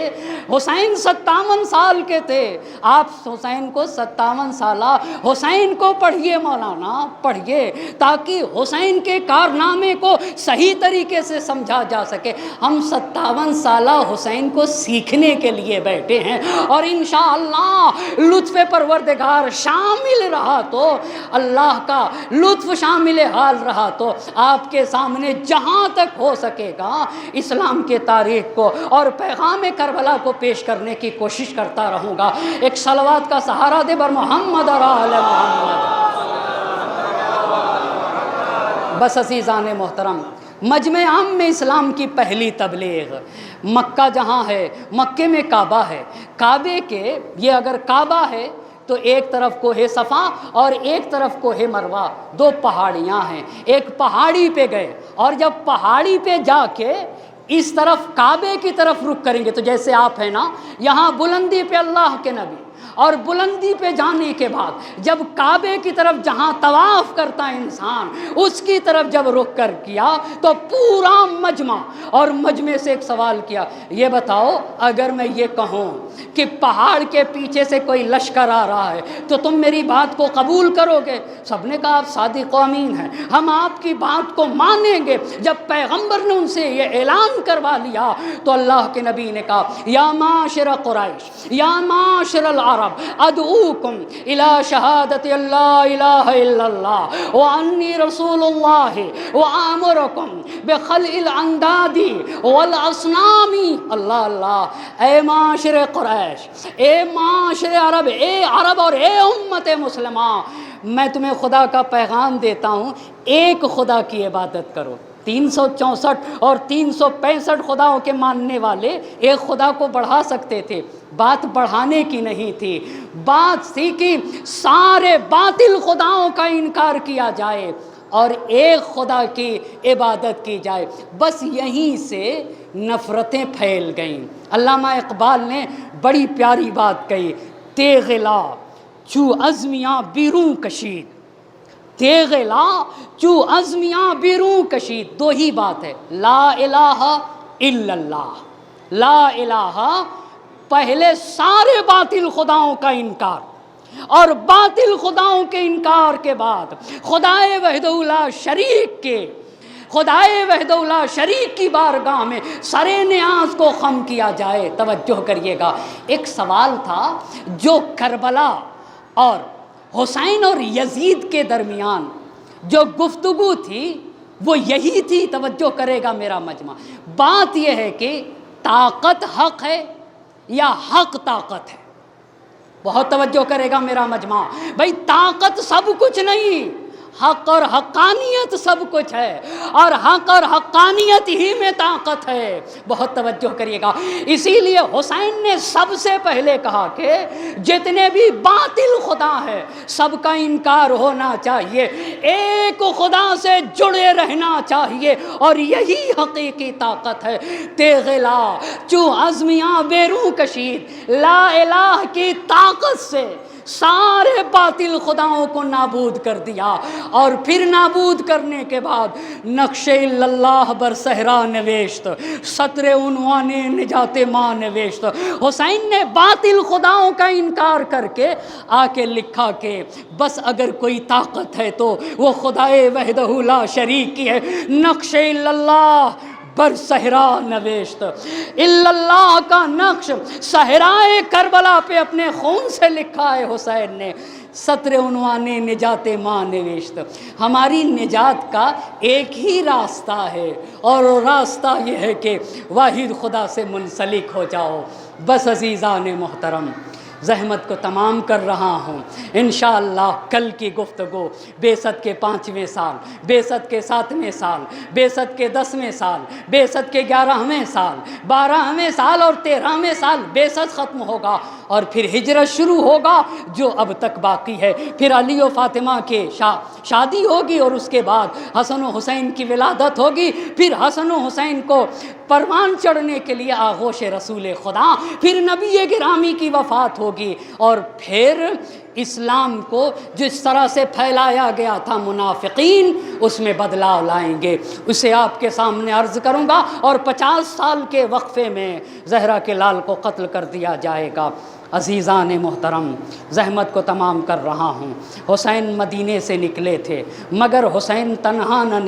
حسین 57 سال کے تھے، آپ حسین کو 57 سالہ حسین کو پڑھیے مولانا، پڑھیے، تاکہ حسین کے کارنامے کو صحیح طریقے سے سمجھا جا سکے۔ ہم 57 سالہ حسین کو سیکھنے کے لیے بیٹھے ہیں، اور انشاءاللہ لطف پروردگار شامل رہا تو، اللہ کا لطف شامل حال رہا تو آپ کے سامنے جہاں تک ہو سکے گا اسلام کے تاریخ کو اور پیغام کربلا کو پیش کرنے کی کوشش کرتا رہوں گا۔ ایک صلوات کا سہارا دے بر محمد اور آل محمد۔ بس عزیزان محترم، مجمع عام میں اسلام کی پہلی تبلیغ، مکہ جہاں ہے، مکے میں کعبہ ہے، کعبے کے یہ اگر کعبہ ہے تو ایک طرف کوہ صفا اور ایک طرف کوہ مروہ، دو پہاڑیاں ہیں۔ ایک پہاڑی پہ گئے، اور جب پہاڑی پہ جا کے اس طرف کعبے کی طرف رخ کریں گے، تو جیسے آپ ہیں نا یہاں بلندی پہ اللہ کے نبی، اور بلندی پہ جانے کے بعد جب کعبے کی طرف جہاں طواف کرتا انسان اس کی طرف جب رخ کر کیا تو پورا مجمع، اور مجمع سے ایک سوال کیا، یہ بتاؤ اگر میں یہ کہوں کہ پہاڑ کے پیچھے سے کوئی لشکر آ رہا ہے تو تم میری بات کو قبول کرو گے؟ سب نے کہا آپ صادق و امین ہیں، ہم آپ کی بات کو مانیں گے۔ جب پیغمبر نے ان سے یہ اعلان کروا لیا تو اللہ کے نبی نے کہا، یا معاشر قریش، یا معاشر العرب، ادعوکم الی شہادت اللہ الہ الا اللہ وانی رسول اللہ وآمرکم بخلع الانداد والاصنام۔ اللہ اللہ، اے معاشر قریش، اے معاشر عرب، اے عرب اور اے امت مسلمہ، میں تمہیں خدا کا پیغام دیتا ہوں، ایک خدا کی عبادت کرو۔ 364 اور 365 خداؤں کے ماننے والے ایک خدا کو بڑھا سکتے تھے، بات بڑھانے کی نہیں تھی، بات تھی کہ سارے باطل خداؤں کا انکار کیا جائے اور ایک خدا کی عبادت کی جائے۔ بس یہیں سے نفرتیں پھیل گئیں۔ علامہ اقبال نے بڑی پیاری بات کہی، تیغ لا چو عزمیاں بیروں کشید، تیغ لا چو عزمیاں بیروں کشید۔ دو ہی بات ہے، لا الہ الا اللہ، لا الہ، پہلے سارے باطل خداؤں کا انکار، اور باطل خداؤں کے انکار کے بعد خدائے وحدہ لا شریک کے، خدائے وحدہ لا شریک کی بارگاہ میں سر نیاز کو خم کیا جائے۔ توجہ کریے گا، ایک سوال تھا جو کربلا اور حسین اور یزید کے درمیان جو گفتگو تھی وہ یہی تھی۔ توجہ کرے گا میرا مجمع، بات یہ ہے کہ طاقت حق ہے یا حق طاقت ہے؟ بہت توجہ کرے گا میرا مجمع، بھائی طاقت سب کچھ نہیں، حق اور حقانیت سب کچھ ہے، اور حق اور حقانیت ہی میں طاقت ہے۔ بہت توجہ کریے گا، اسی لیے حسین نے سب سے پہلے کہا کہ جتنے بھی باطل خدا ہے سب کا انکار ہونا چاہیے، ایک خدا سے جڑے رہنا چاہیے، اور یہی حقیقی طاقت ہے۔ تیغ لا چو عزمیاں بیروں کشید، لا الہ کی طاقت سے سارے باطل خداؤں کو نابود کر دیا، اور پھر نابود کرنے کے بعد نقش اللہ بر صحرا نویشت، سطر عنوان نجات ماں نویشت۔ حسین نے باطل خداؤں کا انکار کر کے آ کے لکھا کہ بس اگر کوئی طاقت ہے تو وہ خدائے وحدہ لا شریک کی ہے۔ نقش اللہ بر صحرا نویشت، اللہ کا نقش صحرائے کربلا پہ اپنے خون سے لکھا ہے حسین نے، سطر عنوان نجات ماں نویشت۔ ہماری نجات کا ایک ہی راستہ ہے، اور وہ راستہ یہ ہے کہ واحد خدا سے منسلک ہو جاؤ۔ بس عزیزان محترم، زحمت کو تمام کر رہا ہوں، انشاءاللہ کل کی گفتگو بعثت کے 5ویں سال، بعثت کے 7ویں سال، بعثت کے 10ویں سال، بعثت کے 11ویں سال، 12ویں سال اور 13ویں سال بعثت ختم ہوگا، اور پھر ہجرت شروع ہوگا جو اب تک باقی ہے۔ پھر علی و فاطمہ کے شادی ہوگی، اور اس کے بعد حسن و حسین کی ولادت ہوگی، پھر حسن و حسین کو پروان چڑھنے کے لیے آغوش رسول خدا، پھر نبی گرامی کی وفات ہوگی، اور پھر اسلام کو جس طرح سے پھیلایا گیا تھا منافقین، اس میں بدلاؤ لائیں گے، اسے آپ کے سامنے عرض کروں گا۔ اور 50 سال کے وقفے میں زہرا کے لال کو قتل کر دیا جائے گا۔ عزیزان محترم، زحمت کو تمام کر رہا ہوں۔ حسین مدینے سے نکلے تھے، مگر حسین تنہا نہ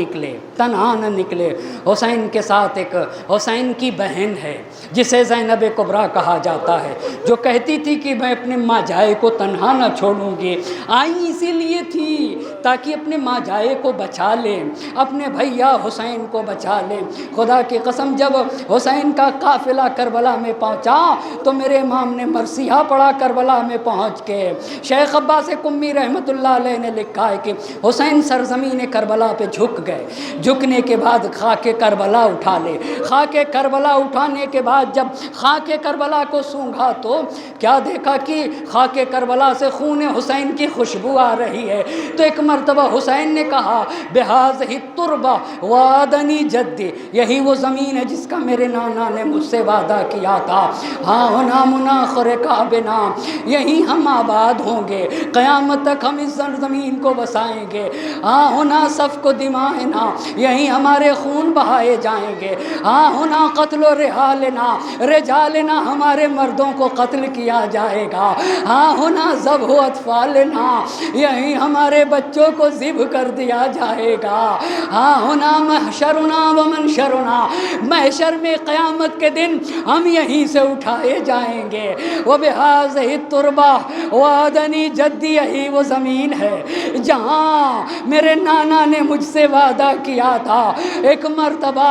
نکلے۔ حسین کے ساتھ ایک حسین کی بہن ہے جسے زینب کبریٰ کہا جاتا ہے، جو کہتی تھی کہ میں اپنے ماں جائے کو تنہا نہ چھوڑوں گی۔ آئی اسی لیے تھی تاکہ اپنے ماں جائے کو بچا لے، اپنے بھیا حسین کو بچا لے۔ خدا کی قسم، جب حسین کا قافلہ کربلا میں پہنچا تو میرے امام نے مرثیہ پڑھا کربلا میں پہنچ کے۔ شیخ عباس قمی رحمۃ اللہ علیہ نے لکھا ہے کہ حسین سرزمین کربلا پہ جھک گئے، جھکنے کے بعد خاک کربلا اٹھا لے۔ خاک کربلا اٹھانے کے بعد جب خاک کربلا کو سونگھا تو کیا دیکھا کہ خاک کربلا سے خون حسین کی خوشبو آ رہی ہے۔ تو ایک مرتبہ حسین نے کہا، بِهَٰذِهِ التُّرْبَةِ وَعَدَنِي جَدِّي، یہی وہ زمین ہے جس کا میرے نانا نے مجھ سے وعدہ کیا تھا۔ ہاں ہونا مناخر کعبنا، یہیں ہم آباد ہوں گے، قیامت تک ہم اس زمین کو بسائیں گے۔ ہاں ہونا سفک دمائنا، یہیں ہمارے خون بہائے جائیں گے۔ ہاں ہونا قتل و رجالنا، ہمارے مردوں کو قتل کیا جائے گا۔ ہاں ہونا ذبح و اطفالنا، یہیں ہمارے بچوں کو ذبح کر دیا جائے گا۔ ہاں ہونا محشرنا و منشرنا، محشر میں قیامت کے دن ہم یہیں سے اٹھائے جائیں گے۔ وَبِهَٰذِهِ التُّرْبَةِ وَعَدَنِي جَدِّي، یہی وہ زمین ہے جہاں میرے نانا نے مجھ سے وعدہ کیا تھا۔ ایک مرتبہ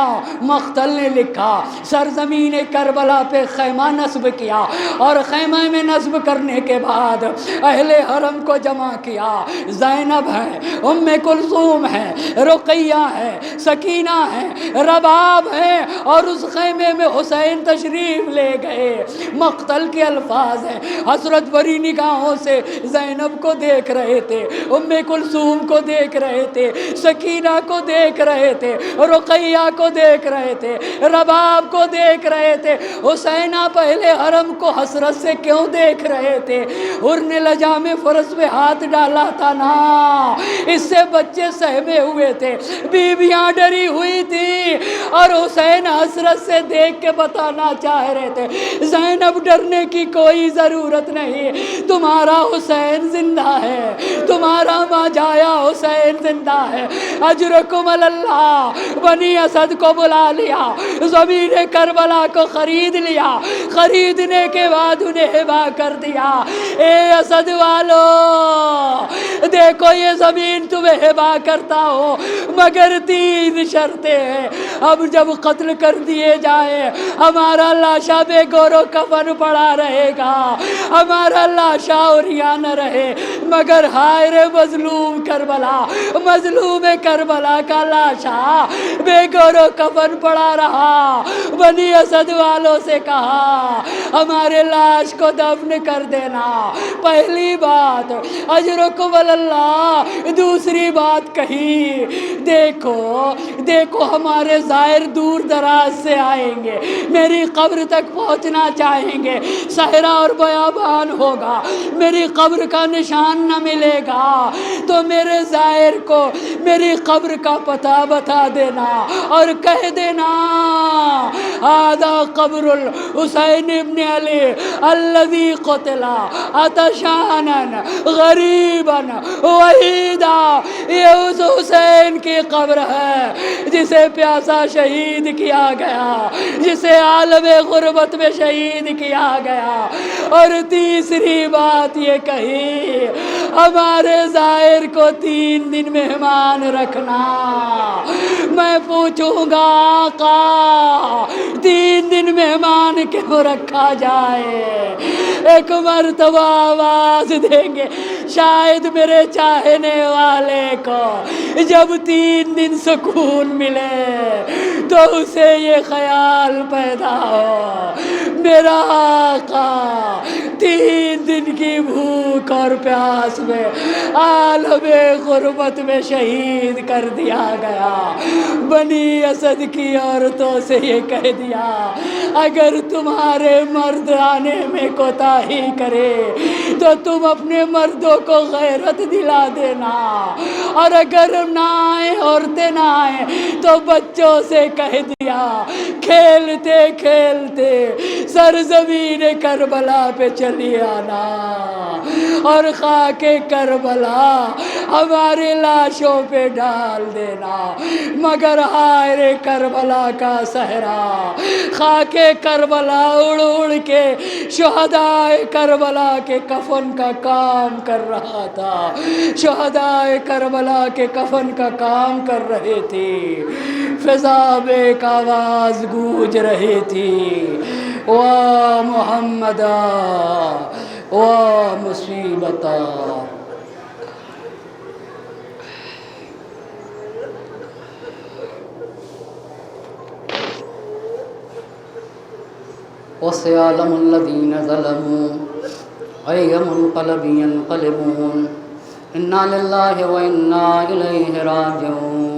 مختل نے لکھا، سرزمین کربلا پہ خیمہ نصب کیا، اور خیمہ میں نصب کرنے کے بعد اہل حرم کو جمع کیا۔ زینب ہے، ام کلثوم ہے، رقیہ ہے، سکینہ ہے، رباب ہے، اور اس خیمے میں حسین تشریف لے گئے۔ مختل کے الفاظ ہیں، حسرت بھری نگاہوں سے زینب کو دیکھ رہے تھے، ام کلثوم کو دیکھ رہے تھے، سکینہ کو دیکھ رہے تھے، رقیہ کو دیکھ رہے تھے، رباب کو دیکھ رہے تھے۔ حسین آپ اہل حرم کو حسرت سے کیوں دیکھ رہے تھے؟ حر نے لجام فرس پہ ہاتھ ڈالا تھا نا، اس سے بچے سہمے ہوئے تھے، بیویاں ڈری ہوئی تھی، اور حسین حسرت سے دیکھ کے بتانا چاہ رہے تھے، زینب ڈرنے کی کوئی ضرورت نہیں، تمہارا حسین زندہ ہے، تمہارا ماں جایا حسین زندہ ہے۔ اجرکم اللہ، بنی اسد کو بلا لیا، زمین کربلا کو خرید لیا، خریدنے کے بعد انہیں ہبا کر دیا۔ اے اسد والو، دیکھو یہ زمین تمہیں ہبا کرتا ہو، مگر 3 شرطیں ہیں۔ اب جب قتل کر دیے جائے، ہمارا لاشا بے گور و کفن پڑا رہے گا، ہمارا لاشا عریاں نہ رہے، مگر ہائے رے مظلوم کربلا، مظلوم کربلا کا لاشا بے گور و کفن پڑا رہا۔ بنی اسد والوں سے کہا، ہمارے لاش کو دفن کر دینا، پہلی بات۔ اجرکم اللہ، دوسری بات کہی، دیکھو ہمارے زائر دور دراز سے آئیں گے، میری قبر تک پہنچنا چاہیں گے، صحرا اور بیابان ہوگا، میری قبر کا نشان نہ ملے گا، تو میرے زائر کو میری قبر کا پتہ بتا دینا، اور کہہ دینا، ہذا قبر الحسین ابن علی الذی قتل عطشانا غریبا وحیدا، یہ اس حسین کی قبر ہے جسے پیاسا شہید کیا گیا، جسے عالم غربت میں شہید کیا گیا۔ اور تیسری بات یہ کہی، ہمارے زائر کو 3 دن مہمان رکھنا۔ میں پوچھوں گا آقا، 3 دن مہمان کیوں رکھا جائے؟ ایک مرتبہ آواز دیں گے، شاید میرے چاہنے والے کو جب 3 دن سکون ملے تو اسے یہ خیال پیدا ہو، میرا آقا 3 دن کی بھوک اور پیاس میں عالم غربت میں شہید کر دیا گیا۔ بنی اسد کی عورتوں سے یہ کہہ دیا اگر تمہارے مرد آنے میں کوتاہی کرے تو تم اپنے مردوں کو غیرت دلا دینا، اور اگر نہ آئے عورتیں نہ آئے تو بچوں سے کہہ دیا کھیلتے کھیلتے سرزمین کربلا پہ چلی آنا، اور خاک کربلا ہمارے لاشوں پہ ڈال دینا۔ مگر ہائے رے کربلا کا صحرا، خاک کربلا اڑ اڑ کے شہداء کربلا کے کفن کا کام کر رہا تھا، شہداء کربلا کے کفن کا کام کر رہے تھے۔ فضا میں ایک آواز گونج رہی تھی، وا محمدا وا مصیبتا۔ وسيعلم الذين ظلموا أي منقلب ينقلبون إنا لله وإنا إليه راجعون۔